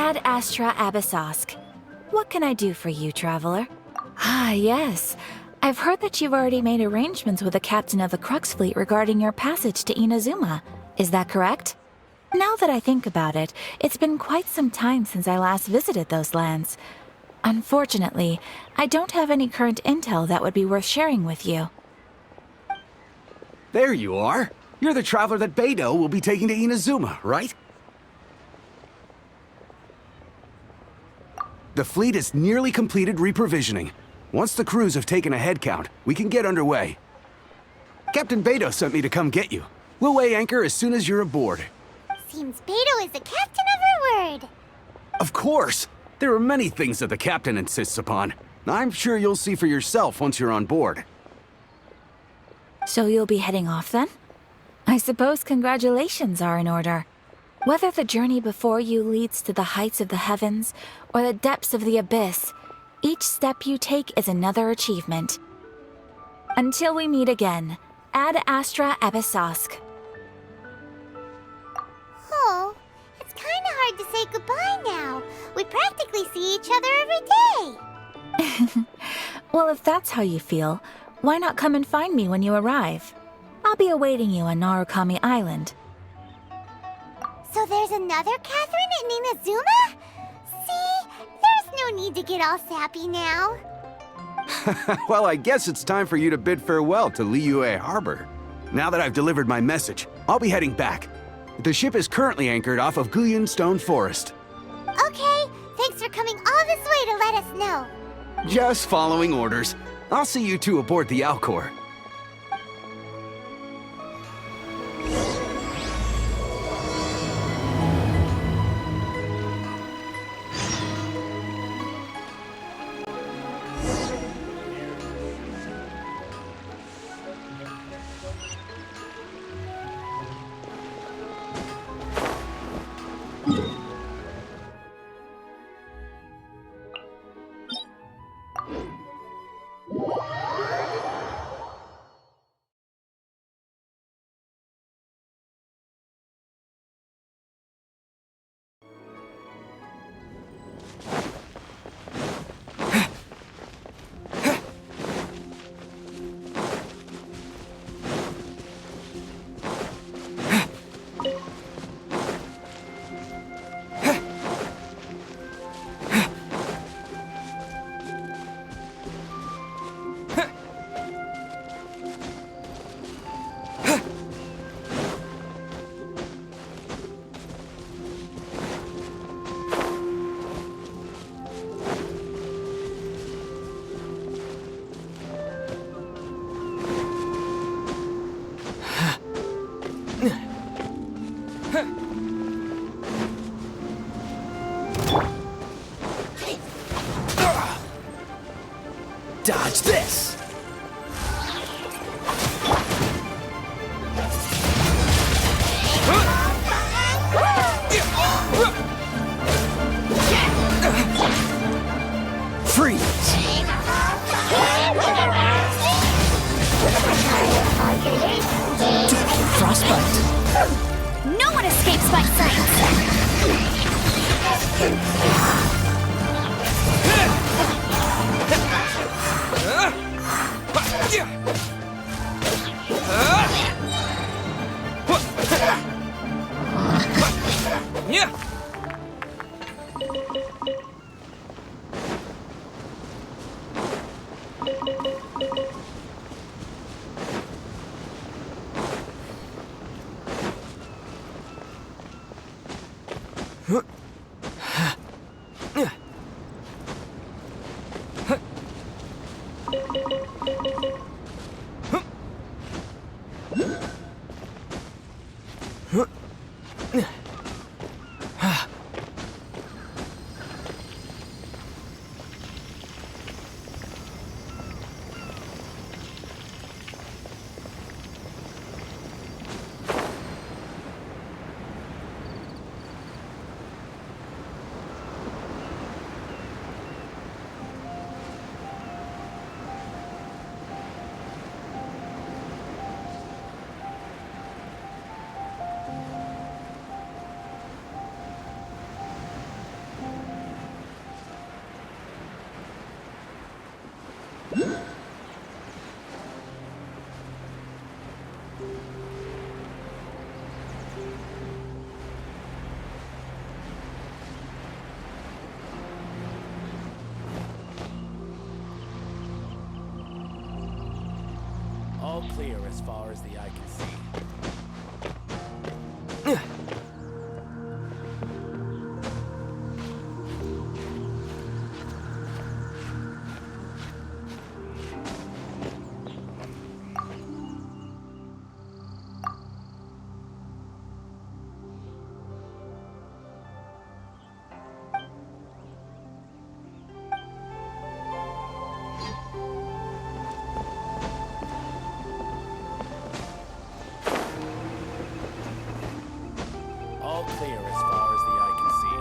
Ad Astra Abyssosk. What can I do for you, traveler? Ah, yes. I've heard that you've already made arrangements with the captain of the Crux Fleet regarding your passage to Inazuma. Is that correct? Now that I think about it, it's been quite some time since I last visited those lands. Unfortunately, I don't have any current intel that would be worth sharing with you. There you are. You're the traveler that Beidou will be taking to Inazuma, right? The fleet is nearly completed reprovisioning. Once the crews have taken a head count, we can get underway. Captain Beidou sent me to come get you. We'll weigh anchor as soon as you're aboard. Seems Beidou is the captain of her word. Of course! There are many things that the captain insists upon. I'm sure you'll see for yourself once you're on board. So you'll be heading off then? I suppose congratulations are in order. Whether the journey before you leads to the heights of the heavens or the depths of the abyss, each step you take is another achievement. Until we meet again, Ad Astra Abyssosk. Oh, it's kinda hard to say goodbye now. We practically see each other every day. Well, if that's how you feel, why not come and find me when you arrive? I'll be awaiting you on Narukami Island. So there's another Catherine in Inazuma? See, there's no need to get all sappy now. Well, I guess it's time for you to bid farewell to Liyue Harbor. Now that I've delivered my message, I'll be heading back. The ship is currently anchored off of Guyun Stone Forest. Okay, thanks for coming all this way to let us know. Just following orders. I'll see you two aboard the Alcor. Dodge this! Freeze! Frostbite. No one escapes my sight! clear as far as the eye can see. All clear as far as the eye can see.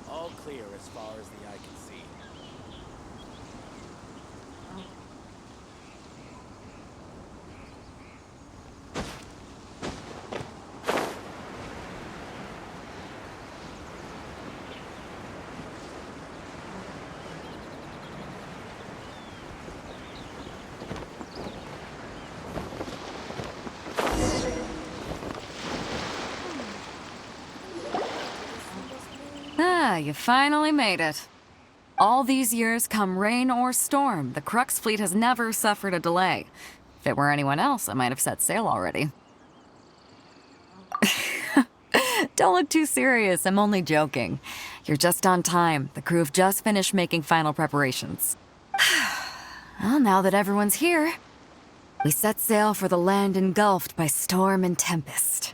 All clear as far as the eye can see. Ah, you finally made it. All these years, come rain or storm, the Crux fleet has never suffered a delay. If it were anyone else, I might have set sail already. Don't look too serious, I'm only joking. You're just on time. The crew have just finished making final preparations. Well, now that everyone's here, we set sail for the land engulfed by storm and tempest.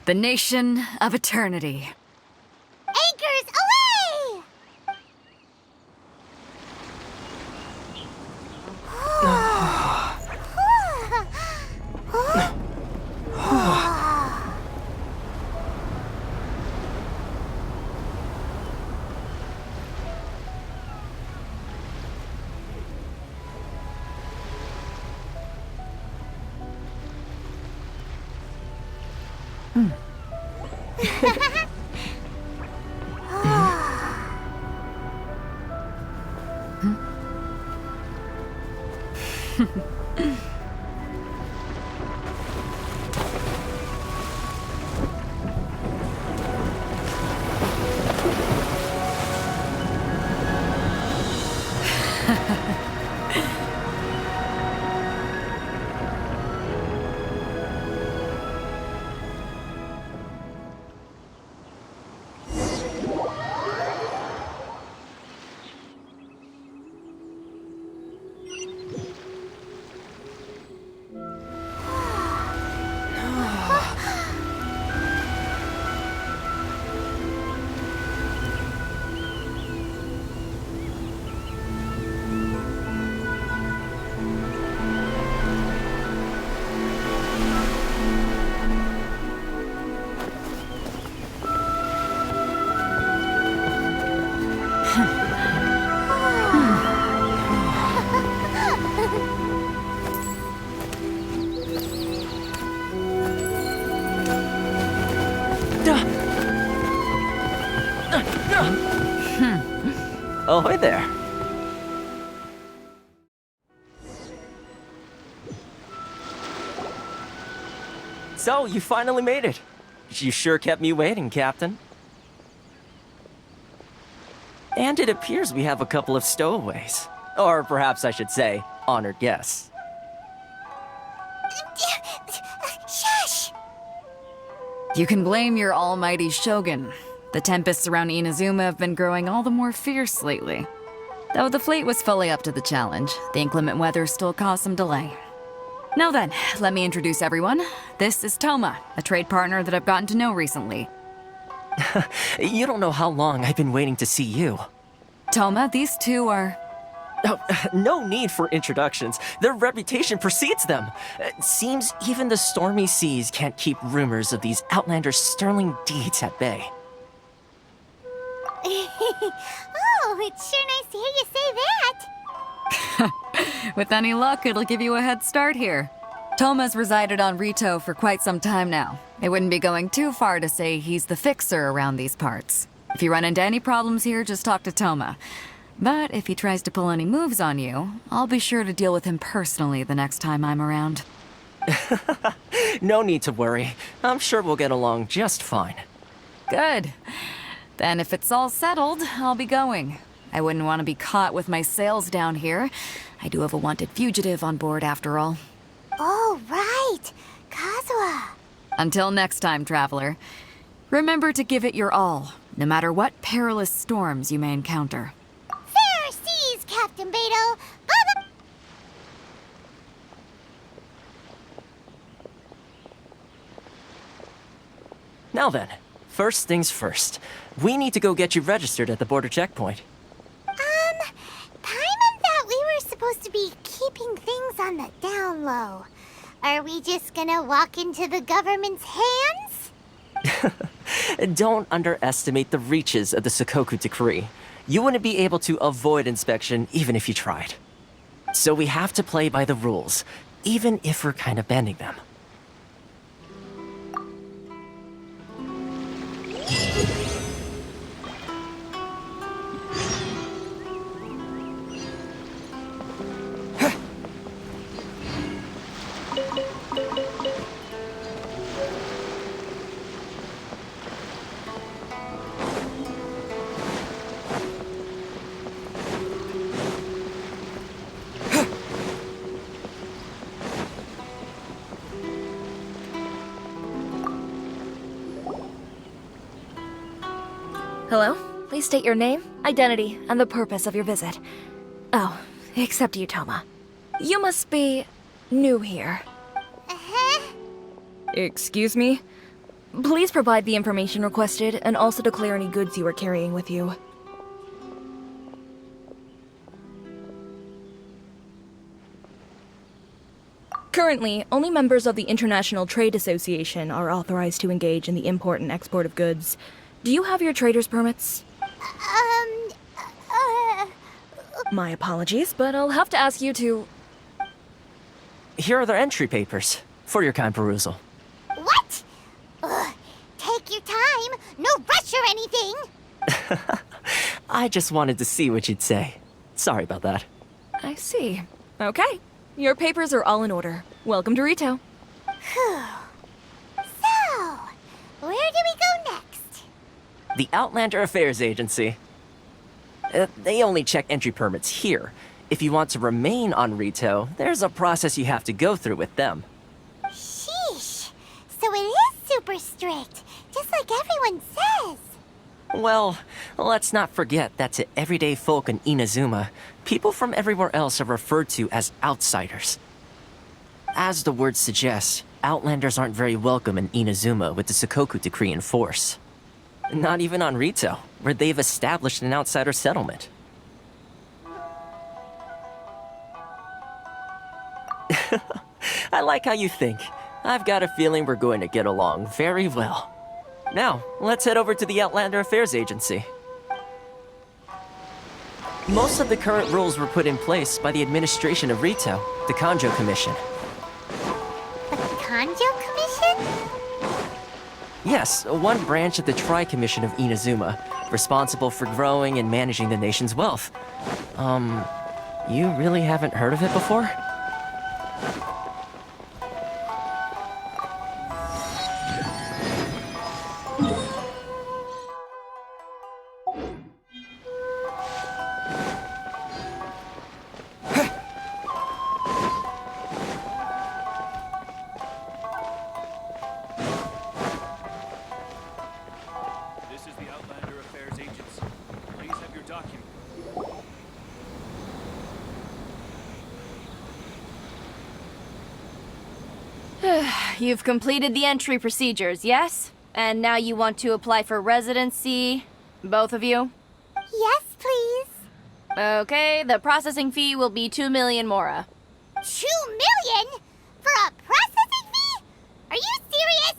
The nation of eternity. Anchors away! Ahoy there. So, you finally made it. You sure kept me waiting, Captain. And it appears we have a couple of stowaways. Or perhaps I should say, honored guests. Shush! You can blame your almighty Shogun. The tempests around Inazuma have been growing all the more fierce lately. Though the fleet was fully up to the challenge, the inclement weather still caused some delay. Now then, let me introduce everyone. This is Toma, a trade partner that I've gotten to know recently. You don't know how long I've been waiting to see you. Toma, these two are... Oh, no need for introductions. Their reputation precedes them. Seems even the stormy seas can't keep rumors of these outlanders' sterling deeds at bay. Oh, it's sure nice to hear you say that. With any luck, it'll give you a head start here. Toma's resided on Rito for quite some time now. It wouldn't be going too far to say he's the fixer around these parts. If you run into any problems here, just talk to Toma. But if he tries to pull any moves on you, I'll be sure to deal with him personally the next time I'm around. No need to worry. I'm sure we'll get along just fine. Good. Then if it's all settled, I'll be going. I wouldn't want to be caught with my sails down here. I do have a wanted fugitive on board after all. Oh, right. Kazuha. Until next time, traveler. Remember to give it your all, no matter what perilous storms you may encounter. Fair seas, Captain Beto. Bye-bye. Now then, first things first. We need to go get you registered at the border checkpoint. Paimon thought we were supposed to be keeping things on the down low. Are we just gonna walk into the government's hands? Don't underestimate the reaches of the Sakoku Decree. You wouldn't be able to avoid inspection even if you tried. So we have to play by the rules, even if we're kind of bending them. Hello? Please state your name, identity, and the purpose of your visit. Oh, except you, Toma. You must be new here. Uh-huh. Excuse me? Please provide the information requested and also declare any goods you are carrying with you. Currently, only members of the International Trade Association are authorized to engage in the import and export of goods. Do you have your trader's permits? My apologies, but I'll have to ask you to... Here are their entry papers, for your kind perusal. What? Ugh. Take your time. No rush or anything. I just wanted to see what you'd say. Sorry about that. I see. Okay. Your papers are all in order. Welcome to Rito. Whew. So, where do we go next? The Outlander Affairs Agency. They only check entry permits here. If you want to remain on Rito, there's a process you have to go through with them. Sheesh. So it is super strict, just like everyone says. Well, let's not forget that to everyday folk in Inazuma, people from everywhere else are referred to as outsiders. As the word suggests, Outlanders aren't very welcome in Inazuma with the Sakoku Decree in force. Not even on Rito, where they've established an outsider settlement. I like how you think. I've got a feeling we're going to get along very well. Now, let's head over to the Outlander Affairs Agency. Most of the current rules were put in place by the administration of Rito, the Kanjo Commission. The Kanjo Commission? Yes, one branch of the Tri-Commission of Inazuma, responsible for growing and managing the nation's wealth. You really haven't heard of it before? This is the Outlander Affairs Agency. Please have your document. You've completed the entry procedures, yes? And now you want to apply for residency? Both of you? Yes, please. Okay, the processing fee will be 2 million mora. 2 million? For a processing fee? Are you serious?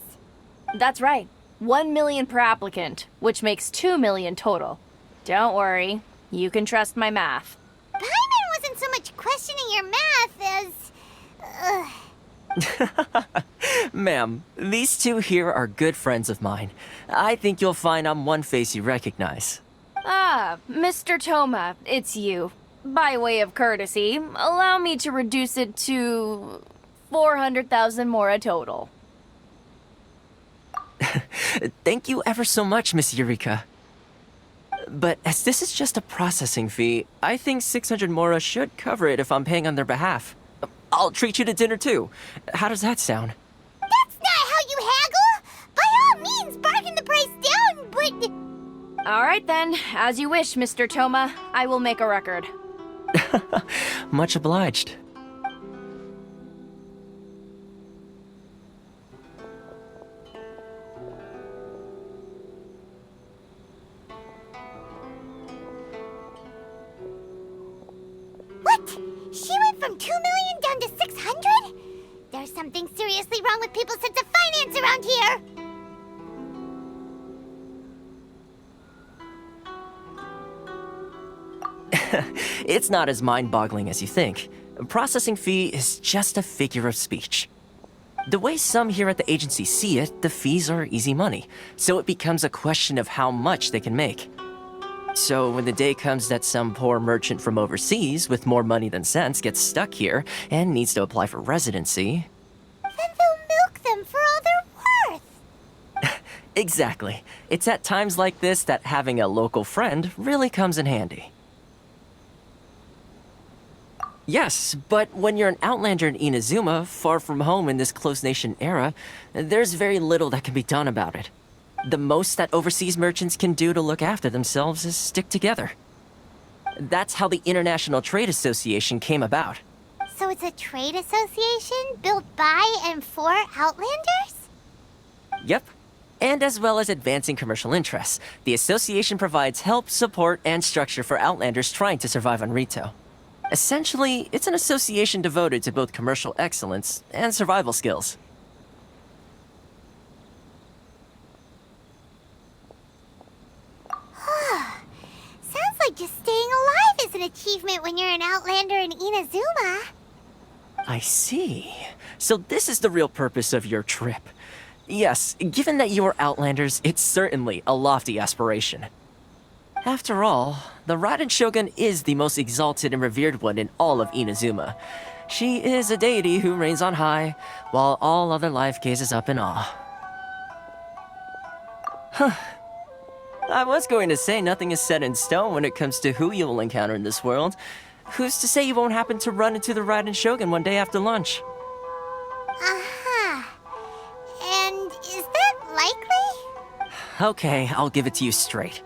That's right. 1 million per applicant, which makes 2 million total. Don't worry, you can trust my math. Paimon wasn't so much questioning your math as... Ma'am, these two here are good friends of mine. I think you'll find I'm one face you recognize. Ah, Mr. Toma, it's you. By way of courtesy, allow me to reduce it to 400,000 mora total. Thank you ever so much, Miss Eureka. But as this is just a processing fee, I think 600 mora should cover it if I'm paying on their behalf. I'll treat you to dinner too. How does that sound? That's not how you haggle! By all means, bargain the price down, but... All right then, as you wish, Mr. Toma. I will make a record. Much obliged. What? She went from 2 million down to 600? There's something seriously wrong with people's sense of finance around here! It's not as mind-boggling as you think. A processing fee is just a figure of speech. The way some here at the agency see it, the fees are easy money, so it becomes a question of how much they can make. So when the day comes that some poor merchant from overseas with more money than sense gets stuck here and needs to apply for residency... Then they'll milk them for all they're worth! Exactly. It's at times like this that having a local friend really comes in handy. Yes, but when you're an outlander in Inazuma, far from home in this closed nation era, there's very little that can be done about it. The most that overseas merchants can do to look after themselves is stick together. That's how the International Trade Association came about. So it's a trade association built by and for Outlanders? Yep. And as well as advancing commercial interests, the association provides help, support, and structure for Outlanders trying to survive on Rito. Essentially, it's an association devoted to both commercial excellence and survival skills. Sounds like just staying alive is an achievement when you're an Outlander in Inazuma. I see. So this is the real purpose of your trip. Yes, given that you are Outlanders, it's certainly a lofty aspiration. After all, the Raiden Shogun is the most exalted and revered one in all of Inazuma. She is a deity who reigns on high, while all other life gazes up in awe. Huh. I was going to say nothing is set in stone when it comes to who you will encounter in this world. Who's to say you won't happen to run into the Raiden Shogun one day after lunch? Uh-huh. And is that likely? Okay, I'll give it to you straight.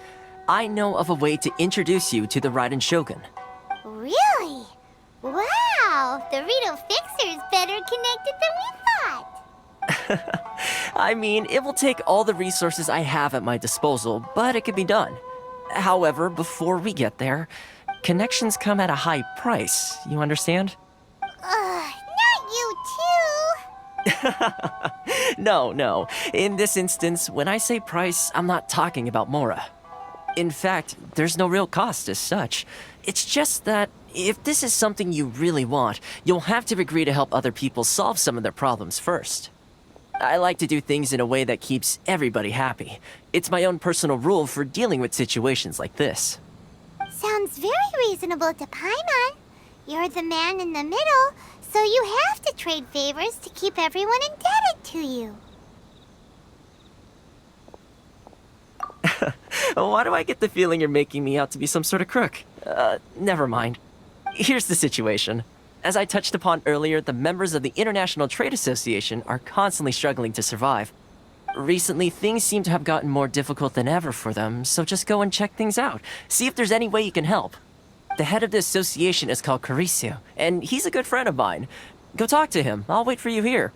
I know of a way to introduce you to the Raiden Shogun. Really? Wow, the Rito Fixer's better connected than we thought. I mean, it will take all the resources I have at my disposal, but it can be done. However, before we get there, connections come at a high price, you understand? Not you too. No. In this instance, when I say price, I'm not talking about Mora. In fact, there's no real cost as such. It's just that if this is something you really want, you'll have to agree to help other people solve some of their problems first. I like to do things in a way that keeps everybody happy. It's my own personal rule for dealing with situations like this. Sounds very reasonable to Paimon. You're the man in the middle, so you have to trade favors to keep everyone indebted to you. Why do I get the feeling you're making me out to be some sort of crook? Never mind. Here's the situation. As I touched upon earlier, the members of the International Trade Association are constantly struggling to survive. Recently, things seem to have gotten more difficult than ever for them, so just go and check things out. See if there's any way you can help. The head of the association is called Karisu, and he's a good friend of mine. Go talk to him. I'll wait for you here.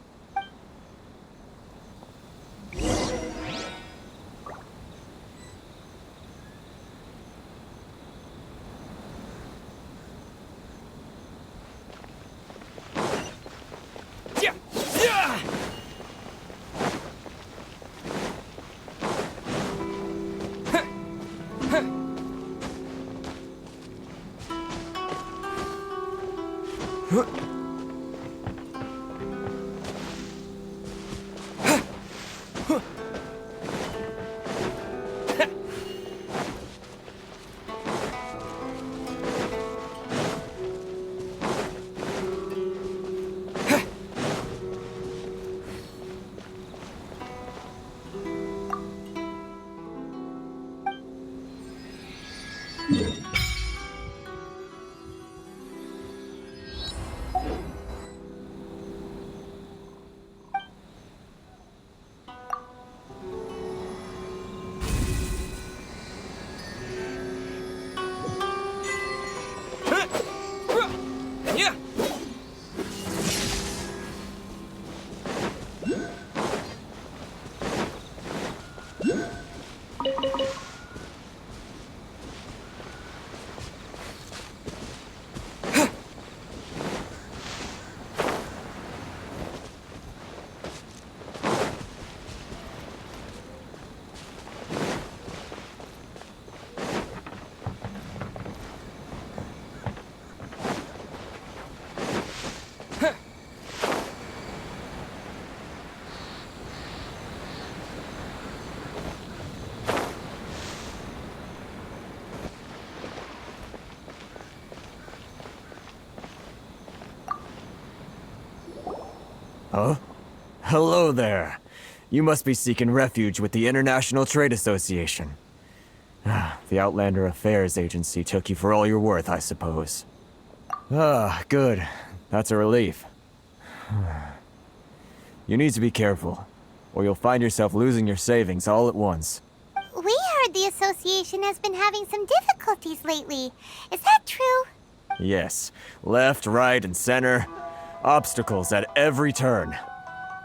Huh? Hello there. You must be seeking refuge with the International Trade Association. The Outlander Affairs Agency took you for all you're worth, I suppose. Ah, good. That's a relief. You need to be careful, or you'll find yourself losing your savings all at once. We heard the association has been having some difficulties lately. Is that true? Yes. Left, right, and center. Obstacles at every turn.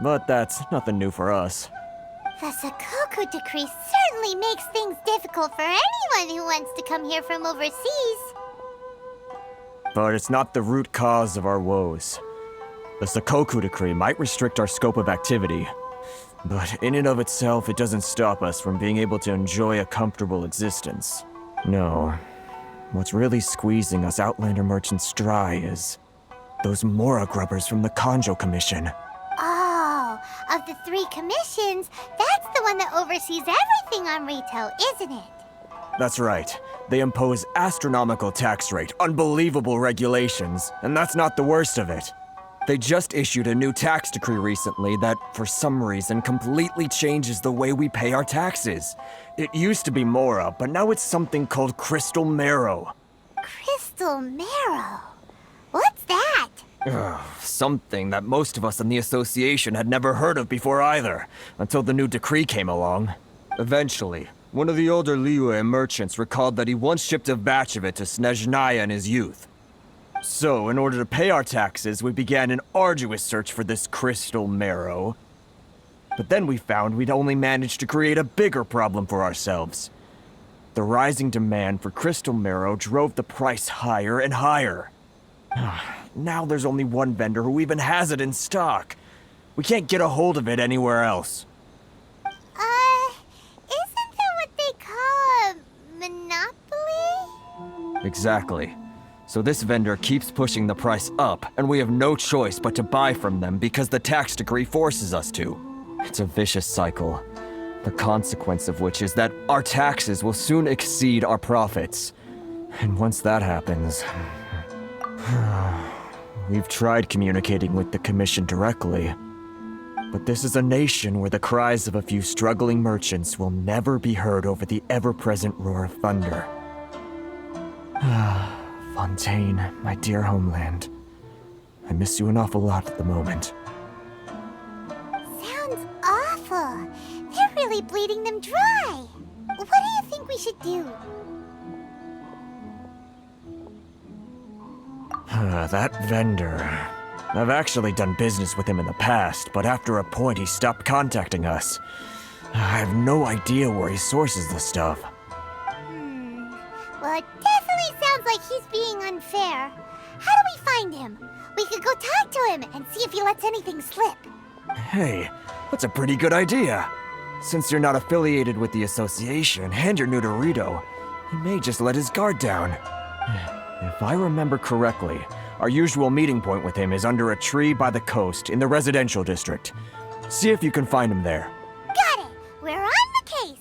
But that's nothing new for us. The Sakoku decree certainly makes things difficult for anyone who wants to come here from overseas. But it's not the root cause of our woes. The Sakoku decree might restrict our scope of activity, but in and of itself, it doesn't stop us from being able to enjoy a comfortable existence. No. What's really squeezing us Outlander merchants dry is those Mora grubbers from the Kanjo Commission. Oh, of the 3 commissions, that's the one that oversees everything on Rito, isn't it? That's right. They impose astronomical tax rate, unbelievable regulations, and that's not the worst of it. They just issued a new tax decree recently that, for some reason, completely changes the way we pay our taxes. It used to be Mora, but now it's something called Crystal Marrow. Crystal Marrow? What's that? Something that most of us in the association had never heard of before either, until the new decree came along. Eventually, one of the older Liyue merchants recalled that he once shipped a batch of it to Snezhnaya in his youth. So, in order to pay our taxes, we began an arduous search for this crystal marrow. But then we found we'd only managed to create a bigger problem for ourselves. The rising demand for crystal marrow drove the price higher and higher. Now there's only one vendor who even has it in stock. We can't get a hold of it anywhere else. Isn't that what they call a monopoly? Exactly. So this vendor keeps pushing the price up, and we have no choice but to buy from them because the tax decree forces us to. It's a vicious cycle, the consequence of which is that our taxes will soon exceed our profits. And once that happens... We've tried communicating with the Commission directly, but this is a nation where the cries of a few struggling merchants will never be heard over the ever-present roar of thunder. Fontaine, my dear homeland. I miss you an awful lot at the moment. Sounds awful. They're really bleeding them dry. What do you think we should do? That vendor... I've actually done business with him in the past, but after a point he stopped contacting us. I have no idea where he sources the stuff. Well, it definitely sounds like he's being unfair. How do we find him? We could go talk to him and see if he lets anything slip. Hey, that's a pretty good idea. Since you're not affiliated with the association and you're new to Rito, he may just let his guard down. If I remember correctly, our usual meeting point with him is under a tree by the coast in the residential district. See if you can find him there. Got it! We're on the case!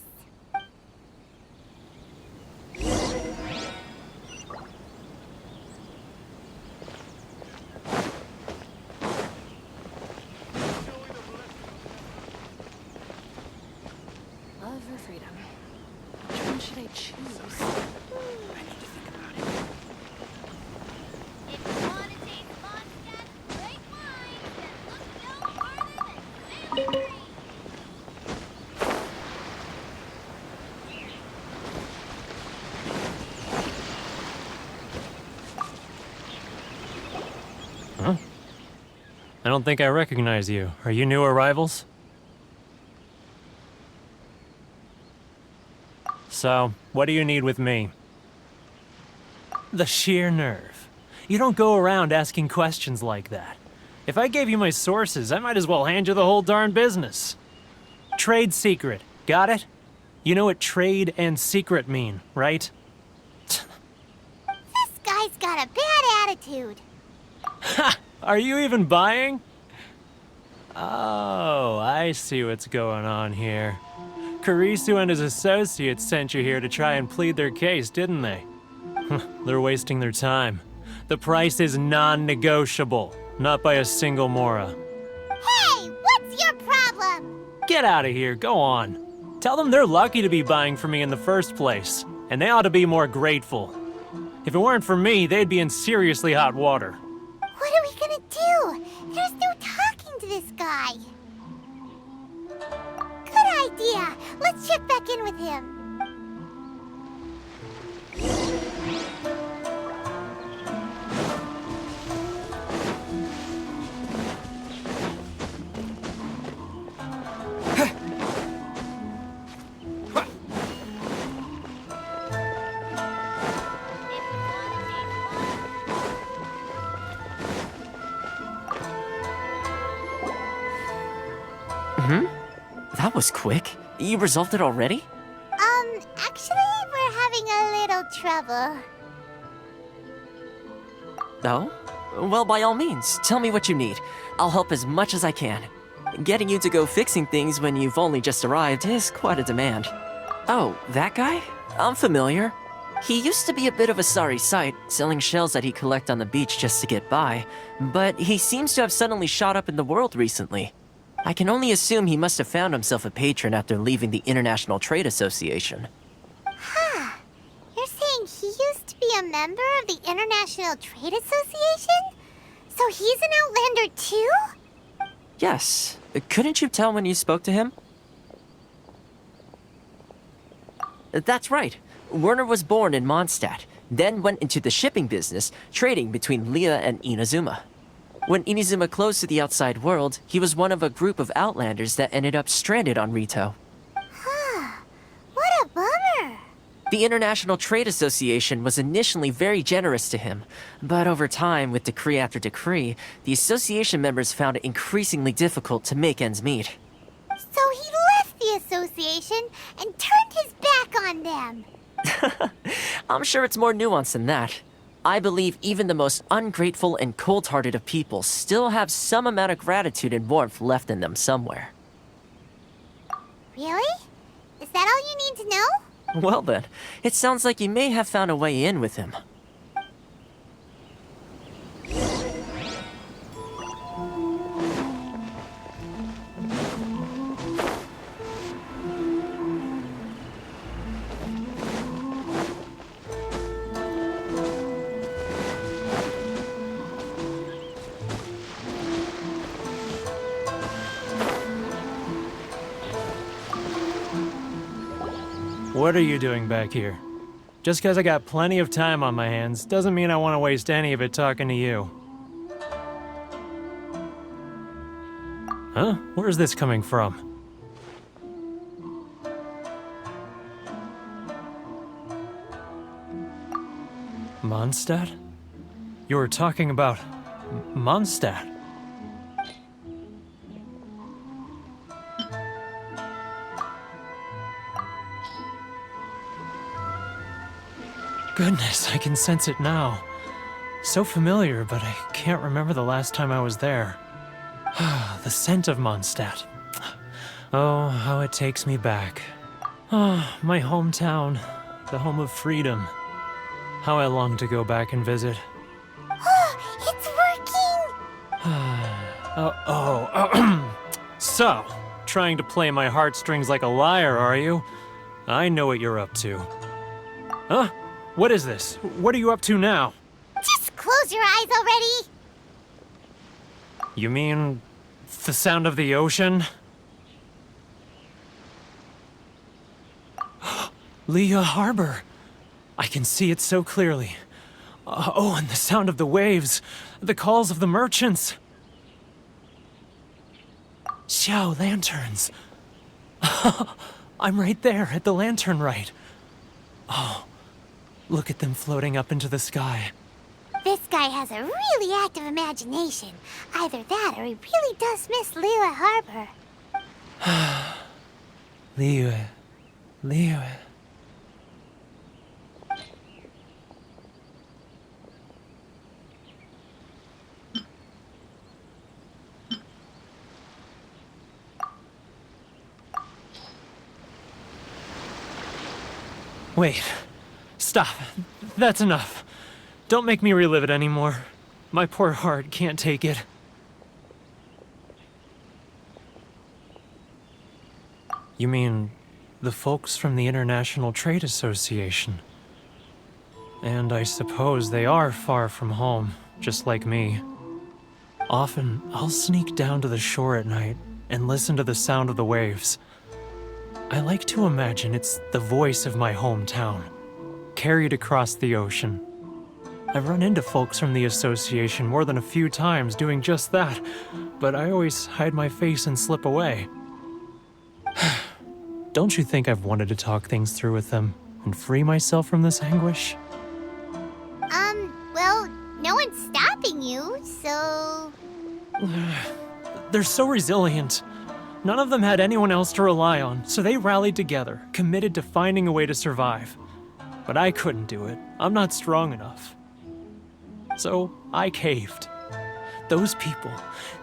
Love or freedom? Which one should I choose? don't think I recognize you. Are you new arrivals? So, what do you need with me? The sheer nerve. You don't go around asking questions like that. If I gave you my sources, I might as well hand you the whole darn business. Trade secret. Got it? You know what trade and secret mean, right? This guy's got a bad attitude. Ha! Are you even buying? Oh, I see what's going on here. Karisu and his associates sent you here to try and plead their case, didn't they? They're wasting their time. The price is non-negotiable, not by a single Mora. Hey, what's your problem? Get out of here, go on. Tell them they're lucky to be buying from me in the first place, and they ought to be more grateful. If it weren't for me, they'd be in seriously hot water. What are we gonna do? There's no talking to this guy. Good idea. Let's check back in with him. That was quick. You resolved it already? Actually, we're having a little trouble. Oh? Well, by all means, tell me what you need. I'll help as much as I can. Getting you to go fixing things when you've only just arrived is quite a demand. Oh, that guy? I'm familiar. He used to be a bit of a sorry sight, selling shells that he'd collect on the beach just to get by, but he seems to have suddenly shot up in the world recently. I can only assume he must have found himself a patron after leaving the International Trade Association. Huh. You're saying he used to be a member of the International Trade Association? So he's an Outlander too? Yes. Couldn't you tell when you spoke to him? That's right. Werner was born in Mondstadt, then went into the shipping business, trading between Leah and Inazuma. When Inazuma closed to the outside world, he was one of a group of Outlanders that ended up stranded on Rito. Huh. What a bummer. The International Trade Association was initially very generous to him, but over time, with decree after decree, the association members found it increasingly difficult to make ends meet. So he left the association and turned his back on them. I'm sure it's more nuanced than that. I believe even the most ungrateful and cold-hearted of people still have some amount of gratitude and warmth left in them somewhere. Really? Is that all you need to know? Well then, it sounds like you may have found a way in with him. What are you doing back here? Just because I got plenty of time on my hands doesn't mean I want to waste any of it talking to you. Huh? Where's this coming from? Mondstadt? You were talking about Mondstadt. Goodness, I can sense it now. So familiar, but I can't remember the last time I was there. The scent of Mondstadt. Oh, how it takes me back. Oh, my hometown, the home of freedom. How I long to go back and visit. It's working! So, trying to play my heartstrings like a liar, are you? I know what you're up to. Huh? What is this? What are you up to now? Just close your eyes already! You mean the sound of the ocean? Leah Harbor. I can see it so clearly. Oh, and the sound of the waves. The calls of the merchants. Xiao lanterns. I'm right there at the lantern right. Oh, look at them floating up into the sky. This guy has a really active imagination. Either that or he really does miss Liyue Harbor. Liyue. Wait. Stop. That's enough. Don't make me relive it anymore. My poor heart can't take it. You mean the folks from the International Trade Association? And I suppose they are far from home, just like me. Often, I'll sneak down to the shore at night and listen to the sound of the waves. I like to imagine it's the voice of my hometown, carried across the ocean. I've run into folks from the association more than a few times doing just that, but I always hide my face and slip away. Don't you think I've wanted to talk things through with them and free myself from this anguish? Well, no one's stopping you, so... They're so resilient. None of them had anyone else to rely on, so they rallied together, committed to finding a way to survive. But I couldn't do it. I'm not strong enough. So I caved. Those people,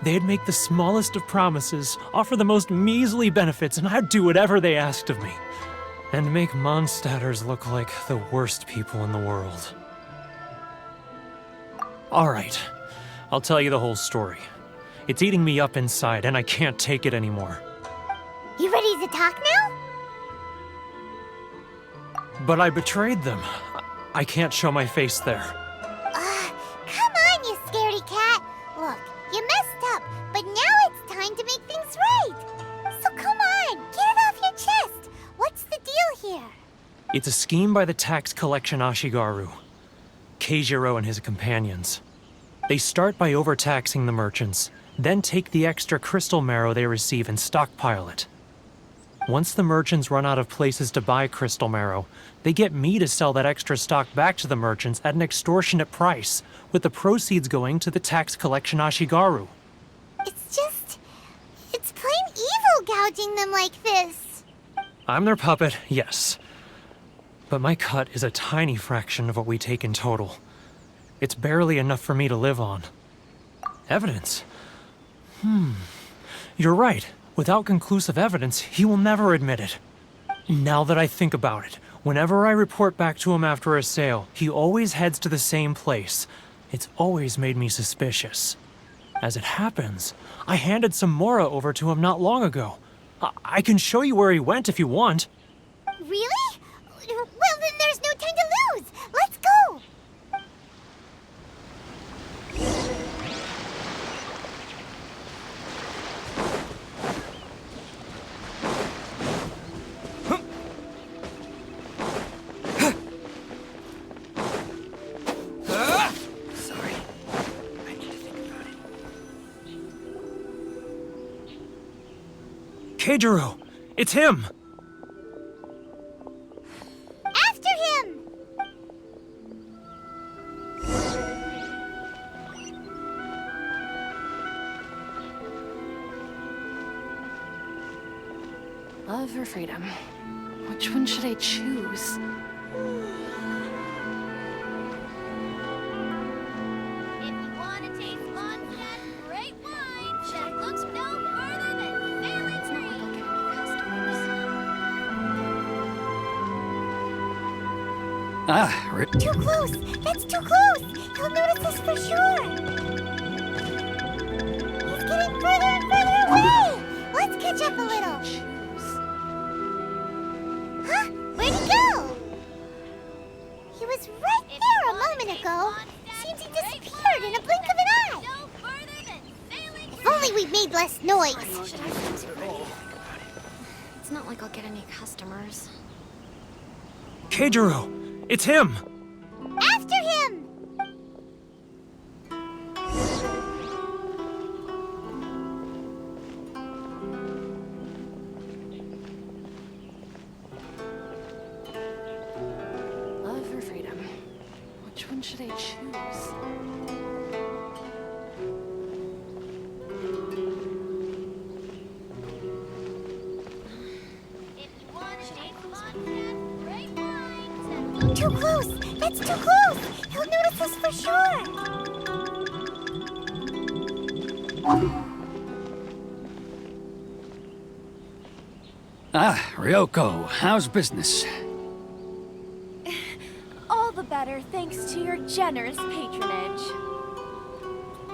they'd make the smallest of promises, offer the most measly benefits, and I'd do whatever they asked of me. And make Mondstadters look like the worst people in the world. Alright, I'll tell you the whole story. It's eating me up inside, and I can't take it anymore. You ready to talk now? But I betrayed them. I can't show my face there. Come on, you scaredy cat. Look, you messed up, but now it's time to make things right. So come on, get it off your chest. What's the deal here? It's a scheme by the tax collection Ashigaru, Keijiro and his companions. They start by overtaxing the merchants, then take the extra crystal marrow they receive and stockpile it. Once the merchants run out of places to buy crystal marrow, they get me to sell that extra stock back to the merchants at an extortionate price, with the proceeds going to the tax collection Ashigaru. It's plain evil gouging them like this. I'm their puppet, yes. But my cut is a tiny fraction of what we take in total. It's barely enough for me to live on. Evidence? You're right. Without conclusive evidence, he will never admit it. Now that I think about it, whenever I report back to him after a sale, he always heads to the same place. It's always made me suspicious. As it happens, I handed some Mora over to him not long ago. I can show you where he went if you want. Really? Well, then there's no time to lose. Let's go. Keijiro! It's him! After him! Love or freedom? Which one should I choose? If you want to taste Mondstadt's great wine, then look no further than Failing Tree. Too close! That's too close! He'll notice us for sure! He's getting further and further away! Let's catch up a little! Huh? Where'd he go? He was right there a moment ago. Seems he disappeared in a blink of an eye. If only we'd made less noise. It's not like I'll get any customers. Keijiro! It's him! After him! one should I choose? Too close! That's too close! He'll notice us for sure! Ah, Ryoko, how's business? All the better thanks to your generous patronage.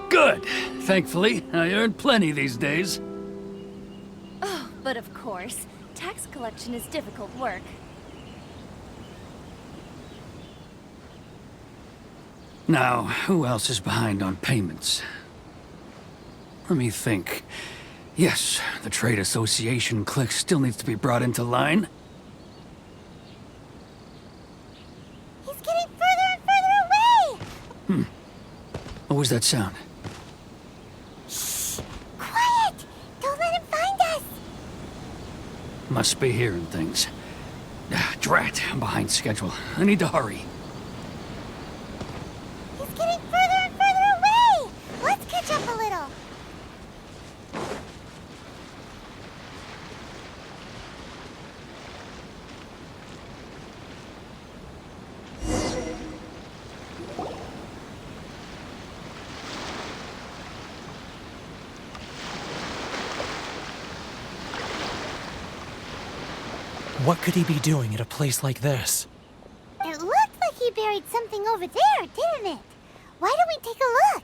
Good. Thankfully, I earn plenty these days. Oh, but of course, tax collection is difficult work. Now, who else is behind on payments? Let me think. Yes, the Trade Association clique still needs to be brought into line. He's getting further and further away! What was that sound? Shh! Quiet! Don't let him find us! Must be hearing things. Ah, drat, I'm behind schedule. I need to hurry. He's getting further and further away! Let's catch up a little. What could he be doing at a place like this? It looked like he buried something over there, didn't it? Why don't we take a look?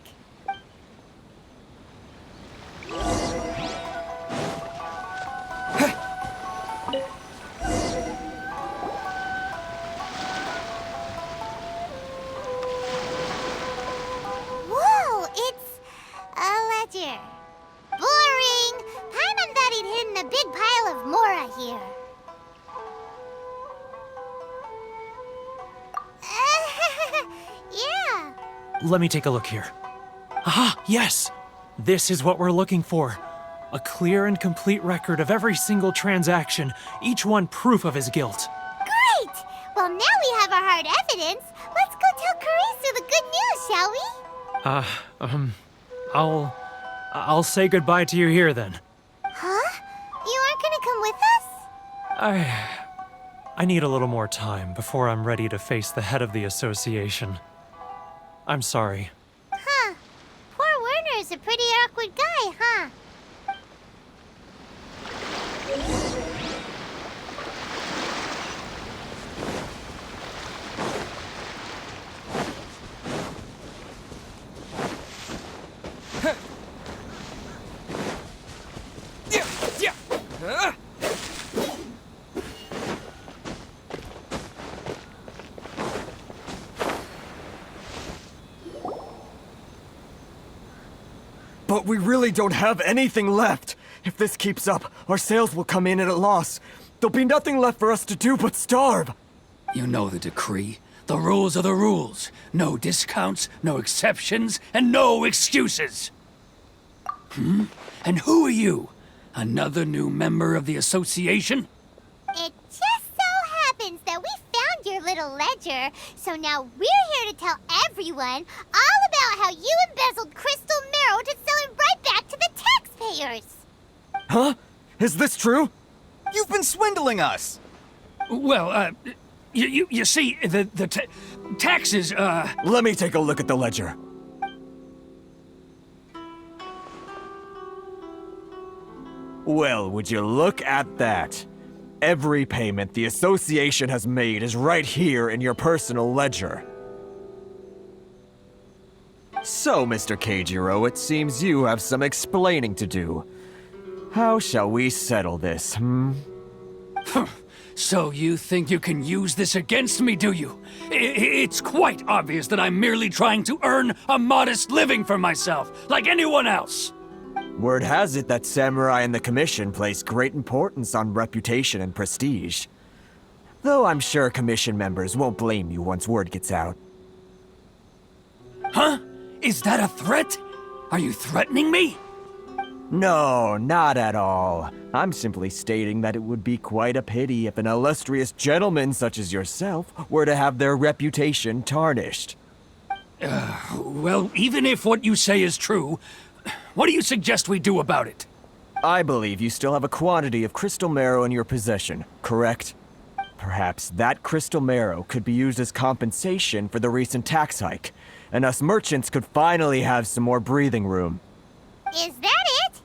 Whoa, it's a ledger. Boring! Paimon thought he'd hidden a big pile of Mora here. Yeah. Let me take a look here. Aha, yes! This is what we're looking for. A clear and complete record of every single transaction, each one proof of his guilt. Great! Well, now we have our hard evidence. Let's go tell Karisu the good news, shall we? I'll say goodbye to you here then. Huh? You aren't gonna come with us? I need a little more time before I'm ready to face the head of the association. I'm sorry. Huh. Poor Werner's a pretty awkward guy, huh? But we really don't have anything left. If this keeps up, our sales will come in at a loss. There'll be nothing left for us to do but starve. You know the decree. The rules are the rules. No discounts, no exceptions, and no excuses. And who are you? Another new member of the association? It just so happens that we found your little ledger, so now we're here to tell everyone all about how you embezzled crystal marrow to sell it right back to the taxpayers. Huh? Is this true? You've been swindling us! Well, you see, the taxes, Let me take a look at the ledger. Well, would you look at that? Every payment the association has made is right here in your personal ledger. So, Mr. Keijiro, it seems you have some explaining to do. How shall we settle this, So you think you can use this against me, do you? It's quite obvious that I'm merely trying to earn a modest living for myself, like anyone else. Word has it that Samurai and the Commission place great importance on reputation and prestige. Though I'm sure Commission members won't blame you once word gets out. Huh? Is that a threat? Are you threatening me? No, not at all. I'm simply stating that it would be quite a pity if an illustrious gentleman such as yourself were to have their reputation tarnished. Well, even if what you say is true, what do you suggest we do about it? I believe you still have a quantity of crystal marrow in your possession, correct? Perhaps that crystal marrow could be used as compensation for the recent tax hike, and us merchants could finally have some more breathing room. Is that it?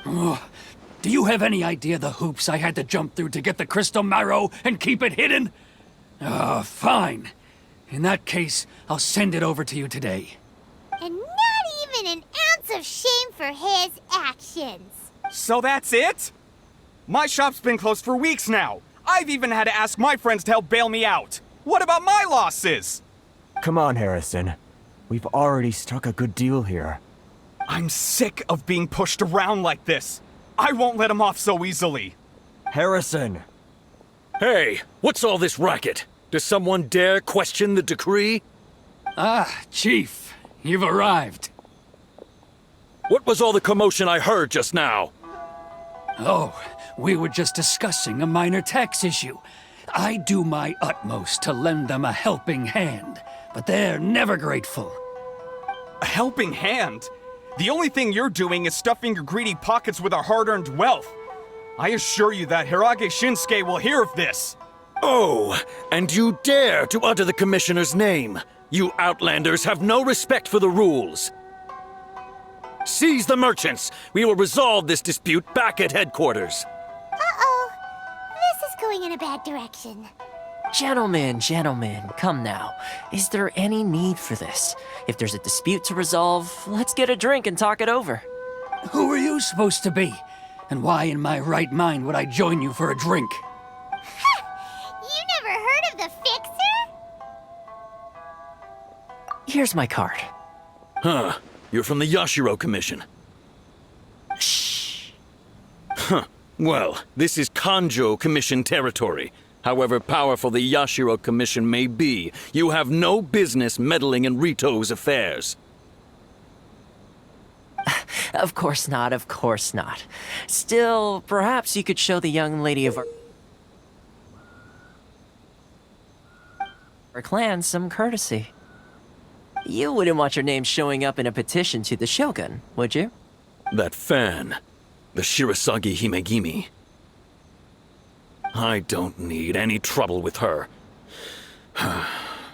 Oh, do you have any idea the hoops I had to jump through to get the crystal marrow and keep it hidden? Fine. In that case, I'll send it over to you today. And not even an ounce of shame for his actions. So that's it? My shop's been closed for weeks now. I've even had to ask my friends to help bail me out. What about my losses? Come on, Harrison. We've already struck a good deal here. I'm sick of being pushed around like this. I won't let him off so easily. Harrison! Hey, what's all this racket? Does someone dare question the decree? Ah, Chief, you've arrived. What was all the commotion I heard just now? Oh, we were just discussing a minor tax issue. I do my utmost to lend them a helping hand, but they're never grateful. A helping hand? The only thing you're doing is stuffing your greedy pockets with our hard-earned wealth. I assure you that Hirage Shinsuke will hear of this. Oh, and you dare to utter the Commissioner's name. You Outlanders have no respect for the rules. Seize the merchants. We will resolve this dispute back at headquarters. Uh-oh. This is going in a bad direction. Gentlemen, come now. Is there any need for this? If there's a dispute to resolve, let's get a drink and talk it over. Who are you supposed to be? And why in my right mind would I join you for a drink? You never heard of the Fixer? Here's my card. Huh. You're from the Yashiro Commission. Shh. Huh. Well, this is Kanjo Commission territory. However powerful the Yashiro Commission may be, you have no business meddling in Rito's affairs. Of course not, of course not. Still, perhaps you could show the young lady of our clan some courtesy. You wouldn't want your name showing up in a petition to the Shogun, would you? That fan, the Shirasagi Himegimi. I don't need any trouble with her.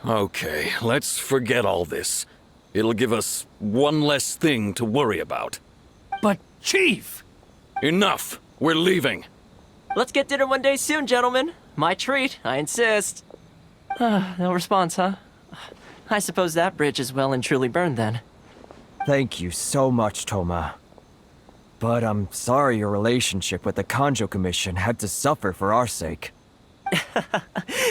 Okay, let's forget all this. It'll give us one less thing to worry about. But, Chief! Enough! We're leaving. Let's get dinner one day soon, gentlemen. My treat, I insist. No response, huh? I suppose that bridge is well and truly burned then. Thank you so much, Toma. But I'm sorry your relationship with the Kanjo Commission had to suffer for our sake.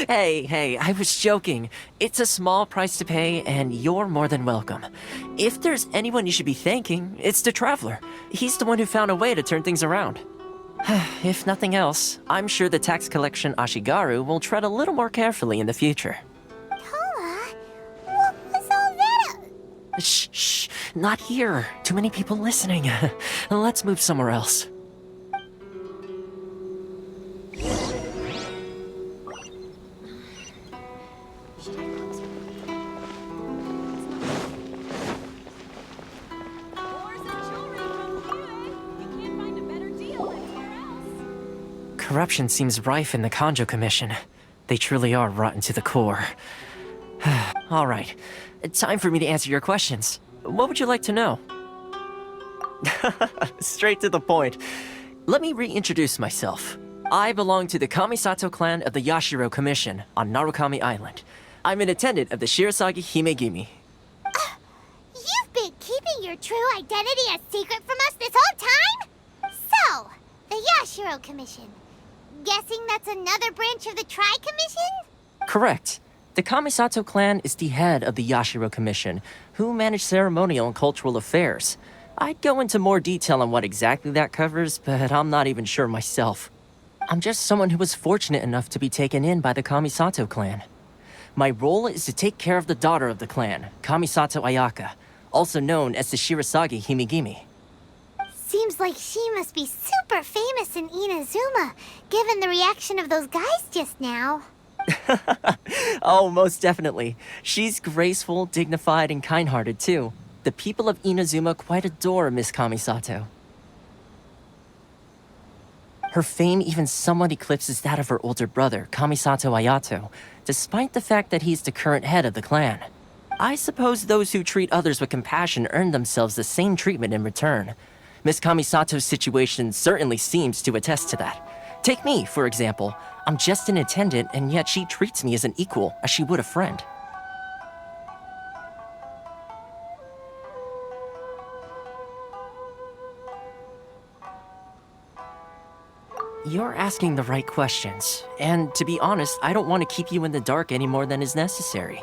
Hey, I was joking. It's a small price to pay, and you're more than welcome. If there's anyone you should be thanking, it's the Traveler. He's the one who found a way to turn things around. If nothing else, I'm sure the tax collection Ashigaru will tread a little more carefully in the future. Toma, what was all that? Shh, not here. Too many people listening. Let's move somewhere else. Corruption seems rife in the Kanjo Commission. They truly are rotten to the core. All right, time for me to answer your questions. What would you like to know? Straight to the point. Let me reintroduce myself. I belong to the Kamisato clan of the Yashiro Commission on Narukami Island. I'm an attendant of the Shirasagi Himegimi. You've been keeping your true identity a secret from us this whole time? So, the Yashiro Commission. Guessing that's another branch of the Tri-Commission? Correct. The Kamisato clan is the head of the Yashiro Commission, who manage ceremonial and cultural affairs. I'd go into more detail on what exactly that covers, but I'm not even sure myself. I'm just someone who was fortunate enough to be taken in by the Kamisato clan. My role is to take care of the daughter of the clan, Kamisato Ayaka, also known as the Shirasagi Himegimi. Seems like she must be super famous in Inazuma, given the reaction of those guys just now. Oh, most definitely. She's graceful, dignified, and kind-hearted, too. The people of Inazuma quite adore Miss Kamisato. Her fame even somewhat eclipses that of her older brother, Kamisato Ayato, despite the fact that he's the current head of the clan. I suppose those who treat others with compassion earn themselves the same treatment in return. Miss Kamisato's situation certainly seems to attest to that. Take me, for example. I'm just an attendant, and yet she treats me as an equal, as she would a friend. You're asking the right questions, and to be honest, I don't want to keep you in the dark any more than is necessary.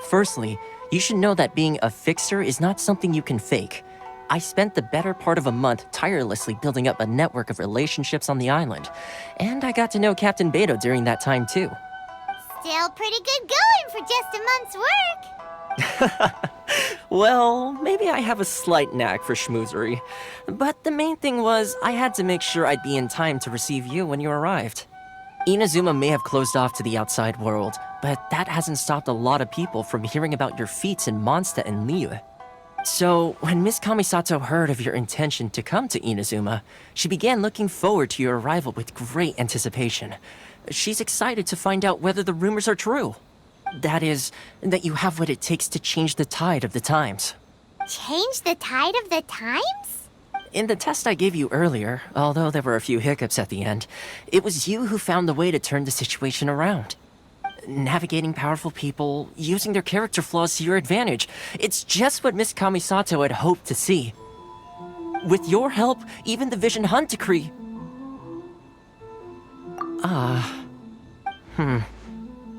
Firstly, you should know that being a fixer is not something you can fake. I spent the better part of a month tirelessly building up a network of relationships on the island, and I got to know Captain Beto during that time too. Still pretty good going for just a month's work. Well, maybe I have a slight knack for schmoozery, but the main thing was I had to make sure I'd be in time to receive you when you arrived. Inazuma may have closed off to the outside world, but that hasn't stopped a lot of people from hearing about your feats in Mondstadt and Liyue. So, when Miss Kamisato heard of your intention to come to Inazuma, she began looking forward to your arrival with great anticipation. She's excited to find out whether the rumors are true. That is, that you have what it takes to change the tide of the times. Change the tide of the times? In the test I gave you earlier, although there were a few hiccups at the end, it was you who found the way to turn the situation around. Navigating powerful people, using their character flaws to your advantage. It's just what Miss Kamisato had hoped to see. With your help, even the Vision Hunt decree...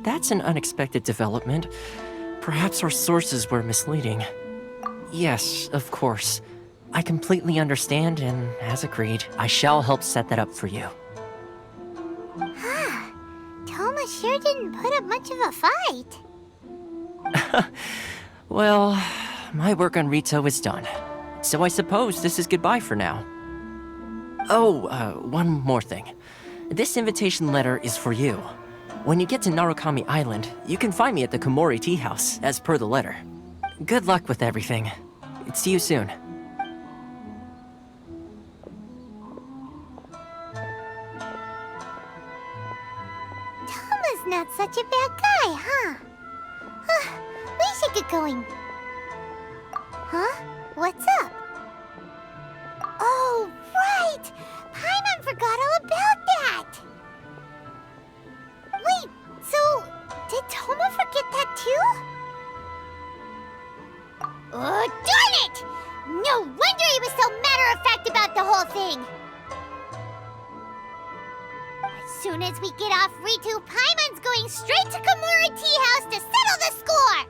That's an unexpected development. Perhaps our sources were misleading. Yes, of course. I completely understand, and as agreed, I shall help set that up for you. Toma sure didn't put up much of a fight. Well, my work on Rito is done. So I suppose this is goodbye for now. Oh, one more thing. This invitation letter is for you. When you get to Narukami Island, you can find me at the Komori Tea House, as per the letter. Good luck with everything. See you soon. Toma's not such a bad guy, huh? We should get going. Huh? What's up? Oh, right! Paimon forgot all about that! Wait, so did Toma forget that too? Oh, darn it! No wonder he was so matter-of-fact about the whole thing! As soon as we get off Ritu, Paimon's going straight to Komori Tea House to settle the score!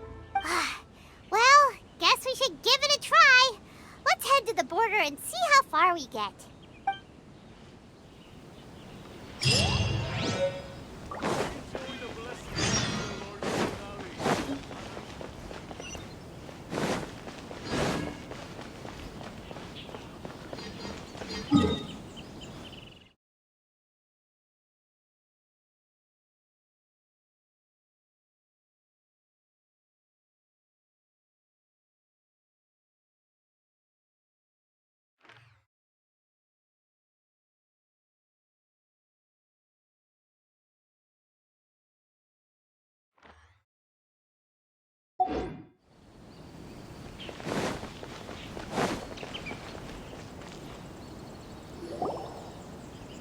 Well, guess we should give it a try. Let's head to the border and see how far we get.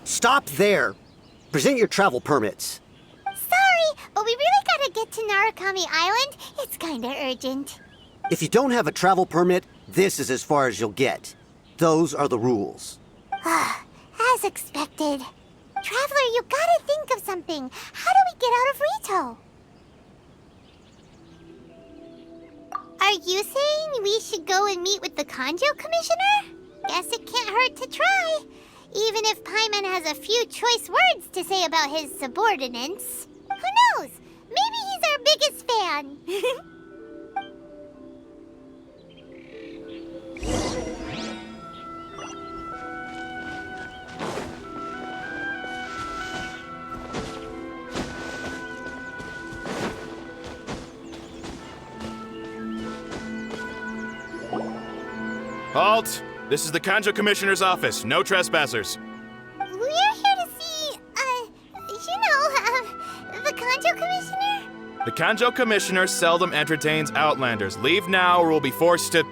Stop there! Present your travel permits. Sorry, but we really gotta get to Narukami Island. It's kinda urgent. If you don't have a travel permit, this is as far as you'll get. Those are the rules. As expected. Traveler, you gotta think of something. How do we get out of Rito? Are you saying we should go and meet with the Kanjo Commissioner? Guess it can't hurt to try. Even if Paimon has a few choice words to say about his subordinates. Who knows? Maybe he's our biggest fan. Halt! This is the Kanjo Commissioner's office. No trespassers. We're here to see, the Kanjo Commissioner? The Kanjo Commissioner seldom entertains Outlanders. Leave now or we'll be forced to...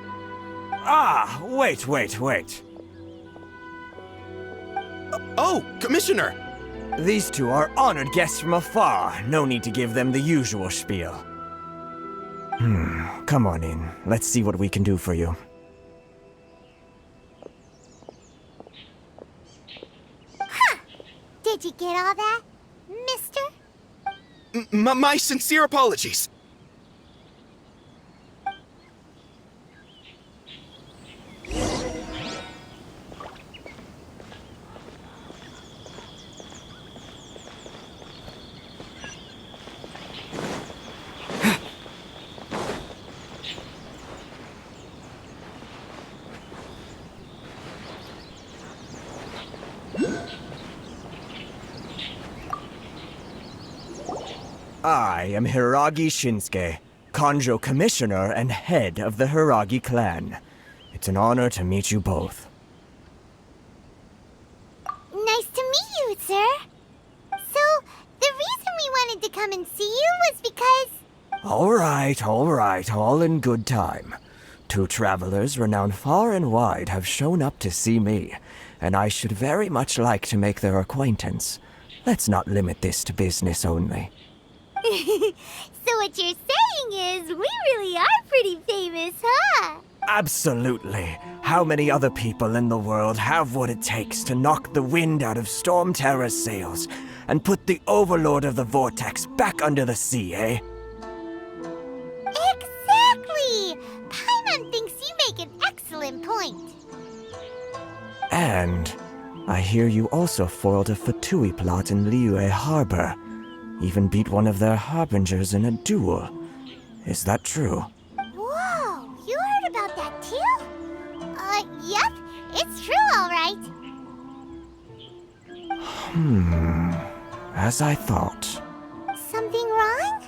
Ah, wait. Oh, Commissioner! These two are honored guests from afar. No need to give them the usual spiel. Come on in. Let's see what we can do for you. Did you get all that, mister? My sincere apologies. I am Hiragi Shinsuke, Kanjo Commissioner and head of the Hiragi clan. It's an honor to meet you both. Nice to meet you, sir. So, the reason we wanted to come and see you was because... All right, all in good time. Two travelers renowned far and wide have shown up to see me, and I should very much like to make their acquaintance. Let's not limit this to business only. So what you're saying is, we really are pretty famous, huh? Absolutely. How many other people in the world have what it takes to knock the wind out of Storm Terror's sails and put the Overlord of the Vortex back under the sea, eh? Exactly! Paimon thinks you make an excellent point. And I hear you also foiled a Fatui plot in Liyue Harbor. Even beat one of their harbingers in a duel. Is that true? Whoa, you heard about that too? Yep, it's true, all right. As I thought. Something wrong?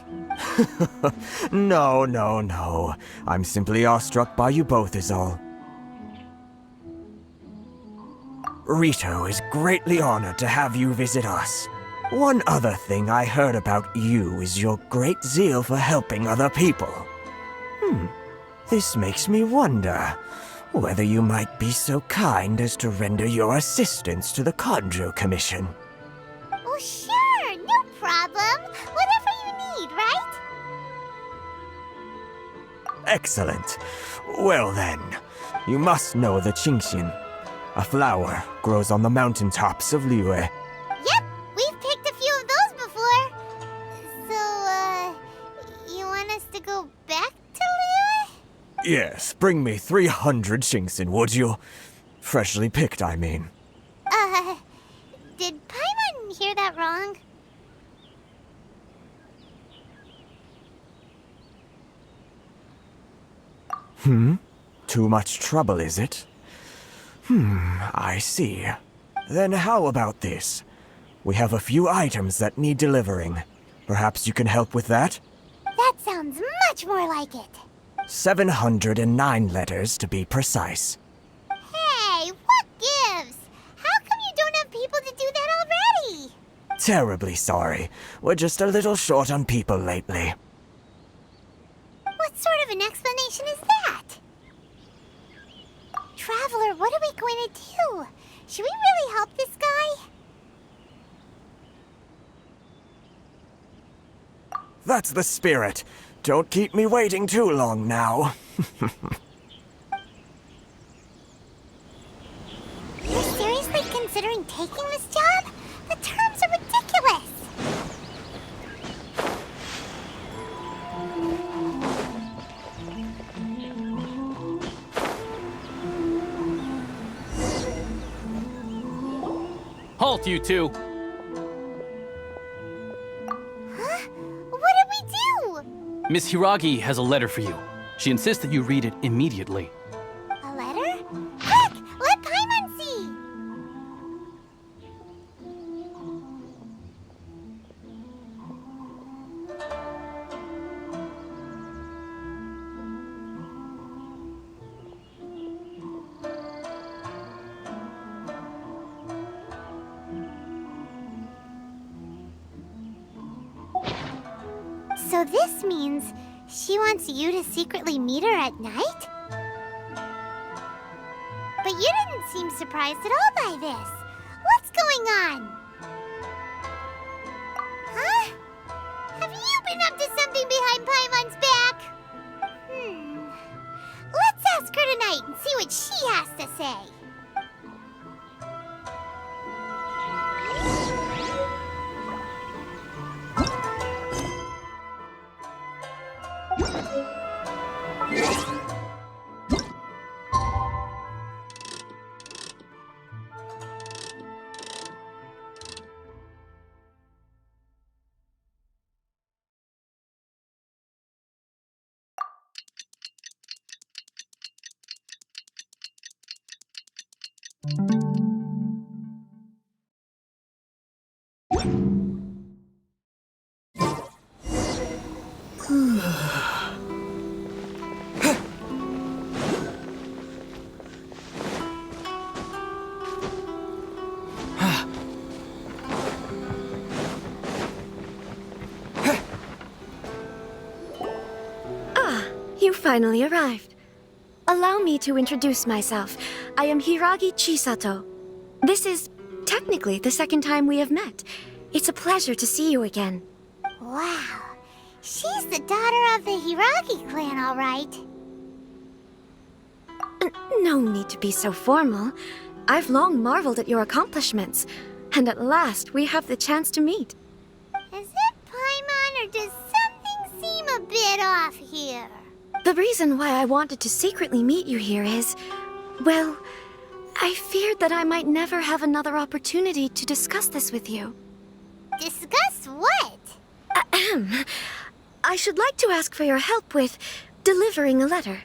No. I'm simply awestruck by you both is all. Rito is greatly honored to have you visit us. One other thing I heard about you is your great zeal for helping other people. This makes me wonder whether you might be so kind as to render your assistance to the Kanjo Commission. Oh, sure, no problem. Whatever you need, right? Excellent. Well then, you must know the Qingxin. A flower grows on the mountaintops of Liyue. Yep, we've picked a few of those before. So, you want us to go back to Liyue? Yes, bring me 300 Qingxin, would you? Freshly picked, I mean. Did Paimon hear that wrong? Too much trouble, is it? I see. Then how about this? We have a few items that need delivering. Perhaps you can help with that? That sounds much more like it. 709 letters to be precise. Hey, what gives? How come you don't have people to do that already? Terribly sorry. We're just a little short on people lately. What sort of an explanation is that? Traveler, what are we going to do? Should we really help this guy? That's the spirit. Don't keep me waiting too long now. You're seriously considering taking this job? The terms are ridiculous! Halt, you two! Huh? What did we do? Miss Hiragi has a letter for you. She insists that you read it immediately. A letter? Quick! Let Paimon see! So this means she wants you to secretly meet her at night? But you didn't seem surprised at all by this. What's going on? Huh? Have you been up to something behind Paimon's back? Let's ask her tonight and see what she has to say. You finally arrived. Allow me to introduce myself. I am Hiragi Chisato. This is technically the second time we have met. It's a pleasure to see you again. Wow. She's the daughter of the Hiragi clan, all right. No need to be so formal. I've long marveled at your accomplishments, and at last we have the chance to meet. Is it Paimon, or does something seem a bit off here? The reason why I wanted to secretly meet you here is, well, I feared that I might never have another opportunity to discuss this with you. Discuss what? Ahem. I should like to ask for your help with delivering a letter.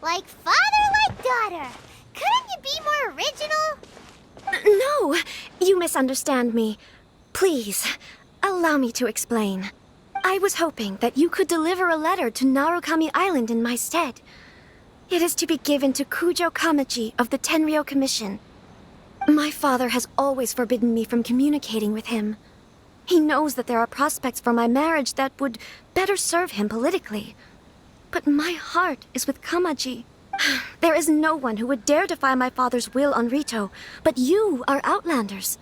Like father, like daughter. Couldn't you be more original? No, you misunderstand me. Please, allow me to explain. I was hoping that you could deliver a letter to Narukami Island in my stead. It is to be given to Kujo Kamaji of the Tenryou Commission. My father has always forbidden me from communicating with him. He knows that there are prospects for my marriage that would better serve him politically. But my heart is with Kamaji. There is no one who would dare defy my father's will on Rito, but you are Outlanders.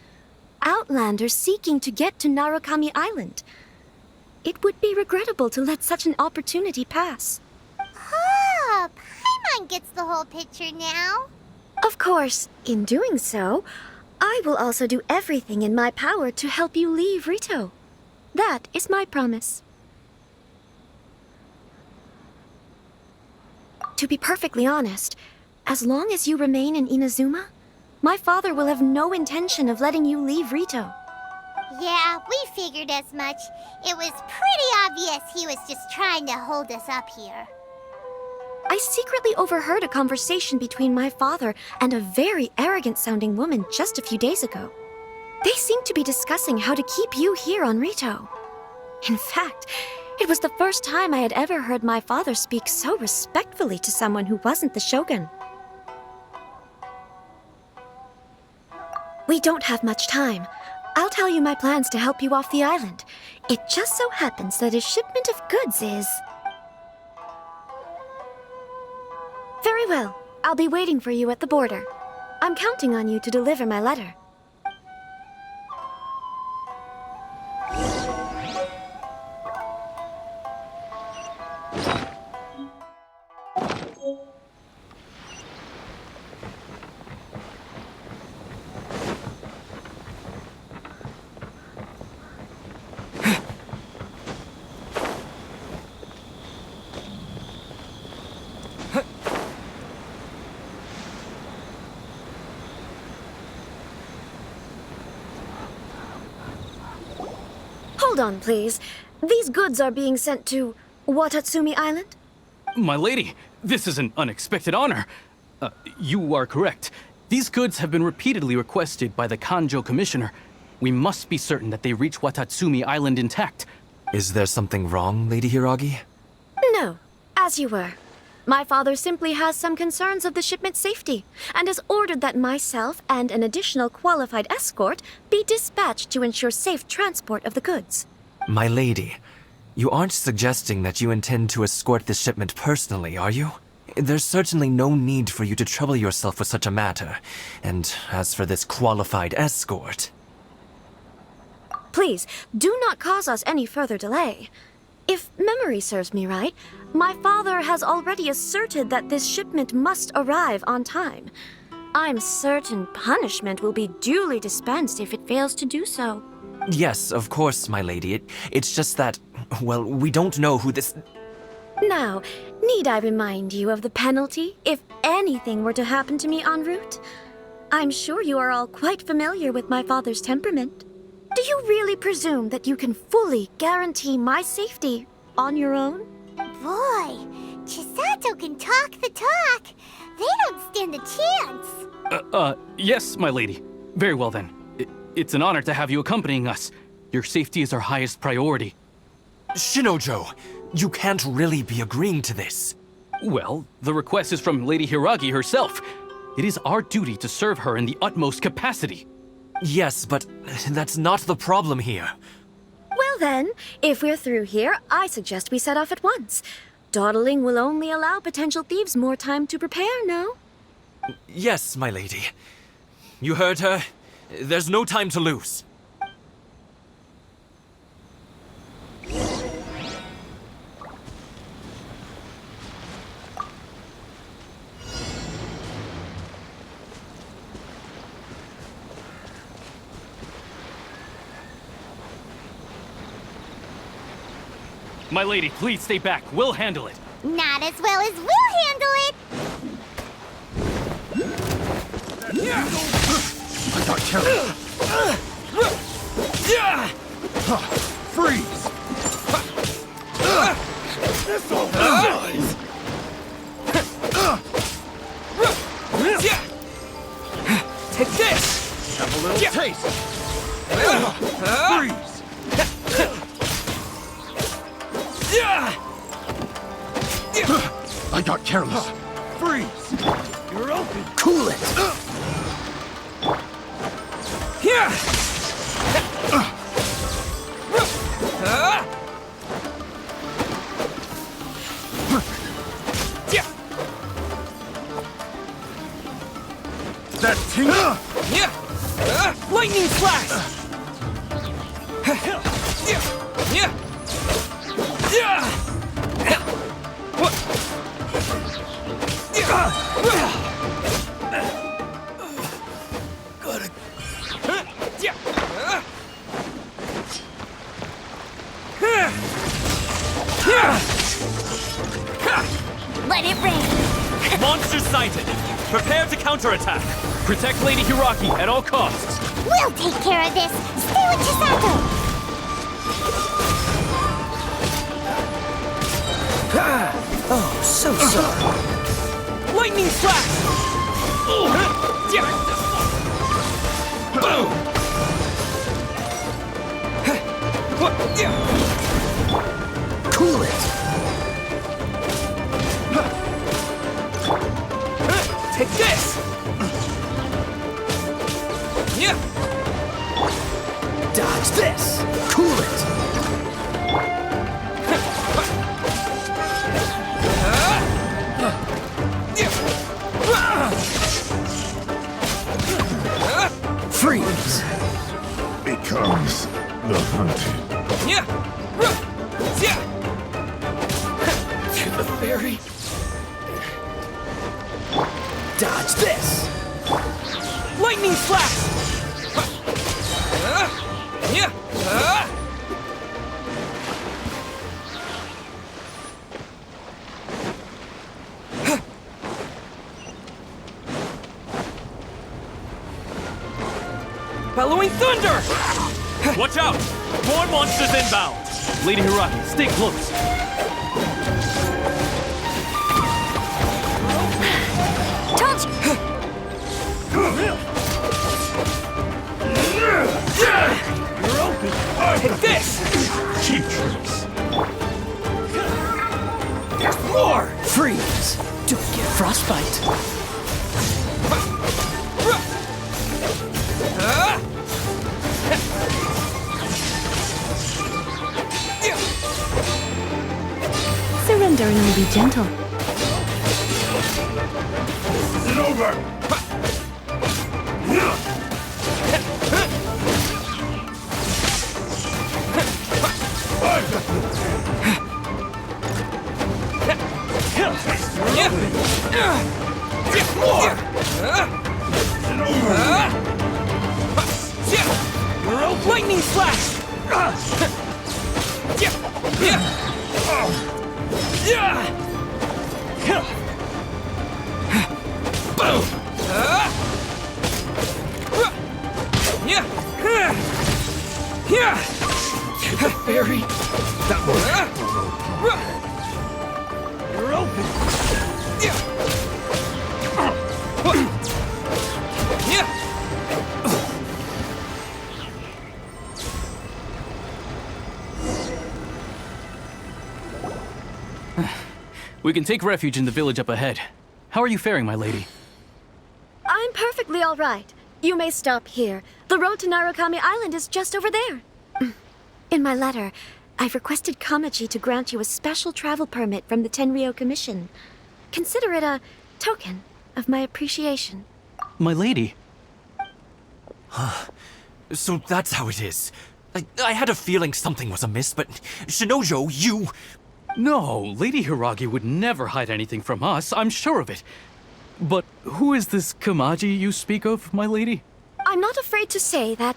Outlanders seeking to get to Narukami Island. It would be regrettable to let such an opportunity pass. Oh, Paimon gets the whole picture now. Of course, in doing so, I will also do everything in my power to help you leave Rito. That is my promise. To be perfectly honest, as long as you remain in Inazuma, my father will have no intention of letting you leave Rito. Yeah, we figured as much. It was pretty obvious he was just trying to hold us up here. I secretly overheard a conversation between my father and a very arrogant-sounding woman just a few days ago. They seemed to be discussing how to keep you here on Rito. In fact, it was the first time I had ever heard my father speak so respectfully to someone who wasn't the shogun. We don't have much time. I'll tell you my plans to help you off the island. It just so happens that a shipment of goods is... Very well. I'll be waiting for you at the border. I'm counting on you to deliver my letter. Hold on, please. These goods are being sent to Watatsumi Island? My lady, this is an unexpected honor. You are correct. These goods have been repeatedly requested by the Kanjo Commissioner. We must be certain that they reach Watatsumi Island intact. Is there something wrong, Lady Hiragi? No, as you were. My father simply has some concerns of the shipment's safety, and has ordered that myself and an additional qualified escort be dispatched to ensure safe transport of the goods. My lady, you aren't suggesting that you intend to escort this shipment personally, are you? There's certainly no need for you to trouble yourself with such a matter. And as for this qualified escort... Please, do not cause us any further delay. If memory serves me right, my father has already asserted that this shipment must arrive on time. I'm certain punishment will be duly dispensed if it fails to do so. Yes, of course, my lady. It's just that, well, we don't know who this... Now, need I remind you of the penalty if anything were to happen to me en route? I'm sure you are all quite familiar with my father's temperament. Do you really presume that you can fully guarantee my safety on your own? Boy, Chisato can talk the talk. They don't stand a chance. Yes, my lady. Very well then. It's an honor to have you accompanying us. Your safety is our highest priority. Shinojo, you can't really be agreeing to this. Well, the request is from Lady Hiragi herself. It is our duty to serve her in the utmost capacity. Yes, but that's not the problem here. Well then, if we're through here, I suggest we set off at once. Dawdling will only allow potential thieves more time to prepare, no? Yes, my lady. You heard her. There's no time to lose. My lady, please stay back. We'll handle it. Not as well as we'll handle it. I got carried. Freeze! This'll rise! Take this! Have a little taste! Freeze! I got careless. Freeze! You're open. Cool it. That tingle. Lightning flash! Let it rain. Monster sighted! Prepare to counterattack! Protect Lady Hiragi at all costs. We'll take care of this. Stay with Chisato. Oh, so sorry. Lightning flash! Cool it! Take this! Dodge this! Cool it! Freeze! Becomes the hunted. To the ferry. Dodge this! Lightning flash! Bellowing thunder! Watch out! More monsters inbound! Lady Hiragi, stay close. Touch! You're open. Take this! Cheap tricks. More! Freeze! Don't get frostbite. surrender and will be gentle. It's over! Lightning slash! Fairy, that was. You're open. We can take refuge in the village up ahead. How are you faring, my lady? I'm perfectly all right. You may stop here. The road to Narukami Island is just over there. In my letter, I've requested Kamaji to grant you a special travel permit from the Tenryou Commission. Consider it a token of my appreciation. My lady? So that's how it is. I had a feeling something was amiss, but Shinojo, you... No, Lady Hiragi would never hide anything from us, I'm sure of it. But who is this Kamaji you speak of, my lady? I'm not afraid to say that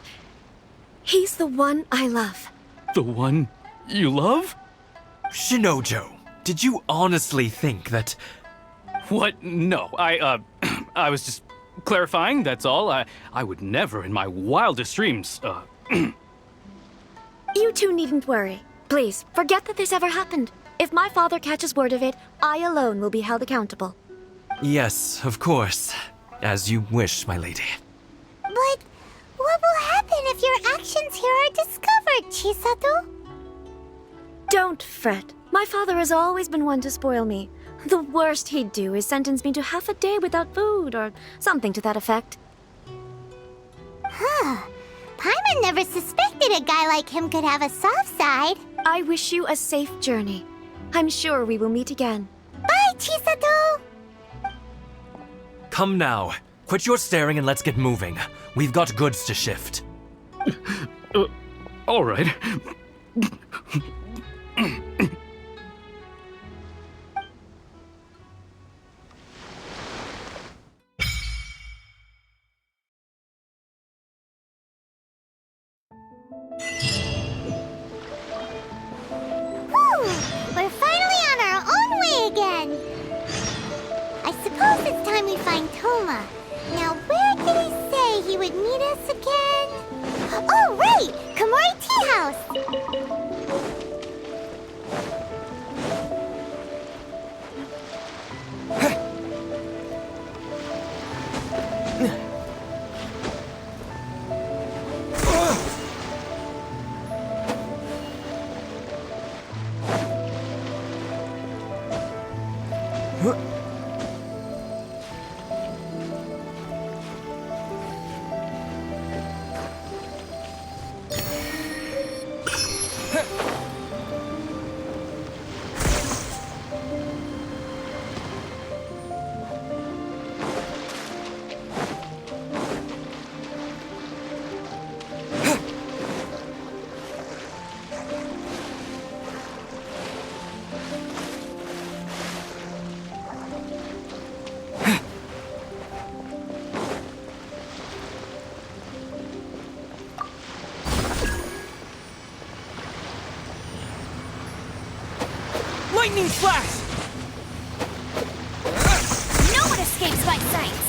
he's the one I love. The one you love? Shinojo, did you honestly think that... What? No, I was just clarifying, that's all. I would never in my wildest dreams, You two needn't worry. Please, forget that this ever happened. If my father catches word of it, I alone will be held accountable. Yes, of course. As you wish, my lady. But what will happen if your actions here are discovered, Chisato? Don't fret. My father has always been one to spoil me. The worst he'd do is sentence me to half a day without food, or something to that effect. Huh. Paimon never suspected a guy like him could have a soft side. I wish you a safe journey. I'm sure we will meet again. Bye, Chisato! Come now. Quit your staring and let's get moving. We've got goods to shift. All right. We're finally on our own way again. I suppose it's time we find Toma. Now, where did he say he would meet us again? Oh, right! Komori Tea House! Lightning flash! No one escapes my sights!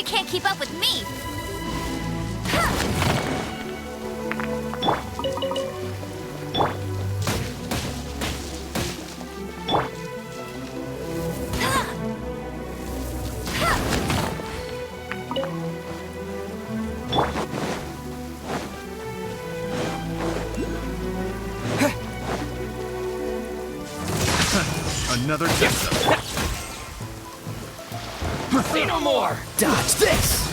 She can't keep up with me! Another test. Say no more! Dodge this!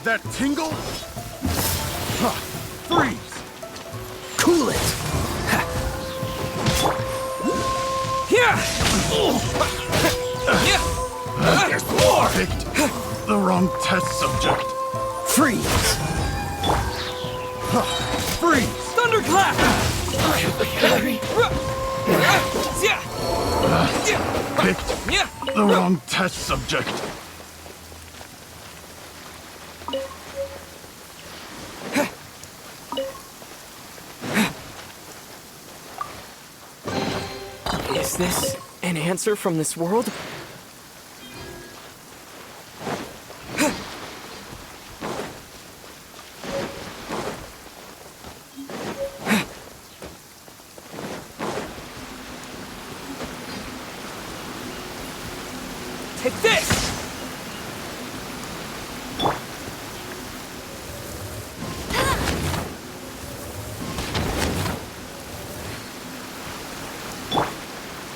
That tingle? Huh. Freeze! Cool it! There's more! Picked the wrong test subject. Freeze! Freeze! Thunderclap! Picked the wrong test subject. Is this an answer from this world? Take this!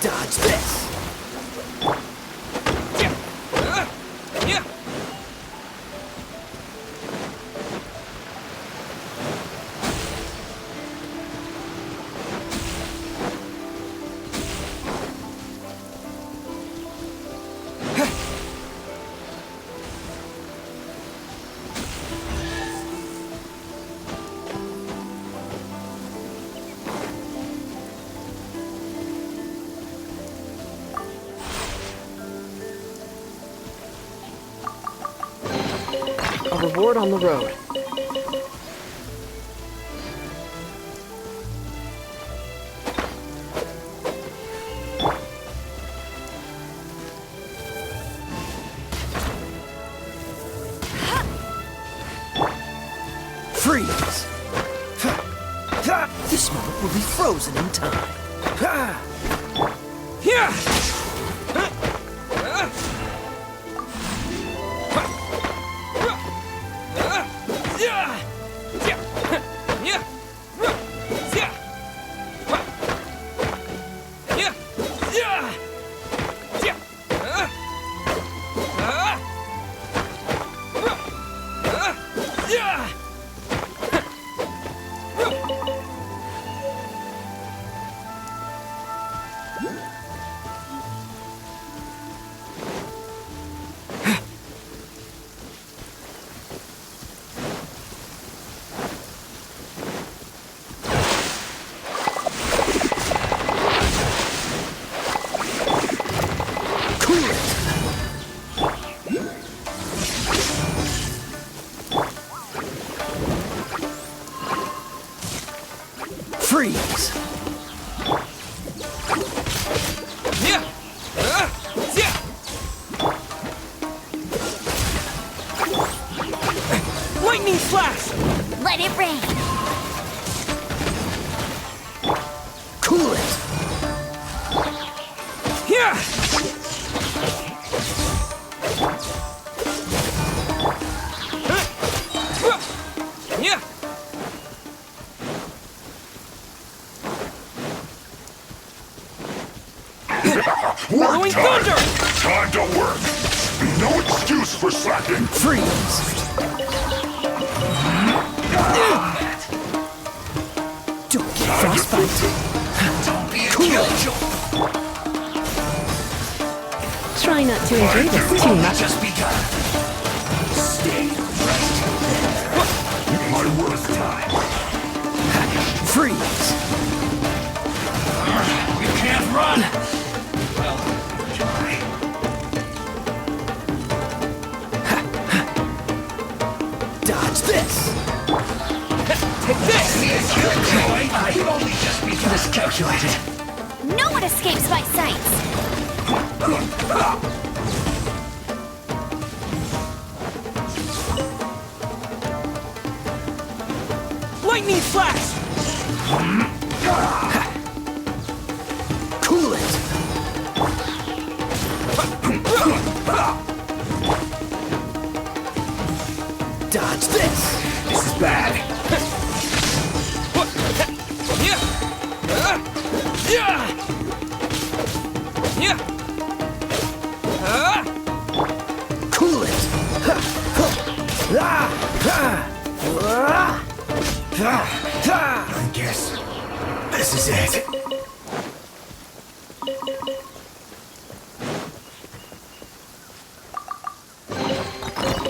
Dodge this! A reward on the road. Freeze! This moment will be frozen in time. Here! Freeze! Lightning slash! Let it rain! Cool it! Here! Work time! Time to work! No excuse for slacking! Freeze! Don't get frostbite! Don't be a killjoy! Try not to enjoy this too much. Just begun. Stay right there. My work time. Freeze! You can't run! Well, try. Dodge this! Take this! Be a killjoy! I've only just begun. Miscalculated. No one escapes my sights! Lightning flash! Cool it! Dodge this! This is bad! Cool it! I guess this is it.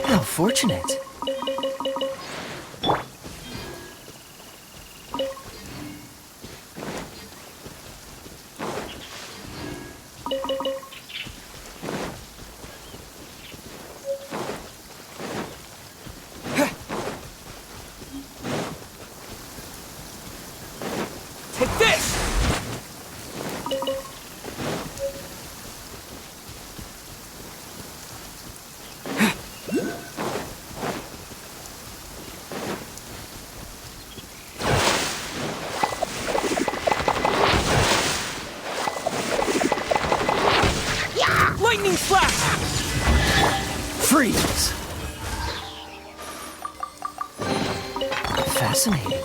How fortunate. Take this! Lightning flash! Freeze! Fascinating.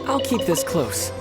I'll keep this close.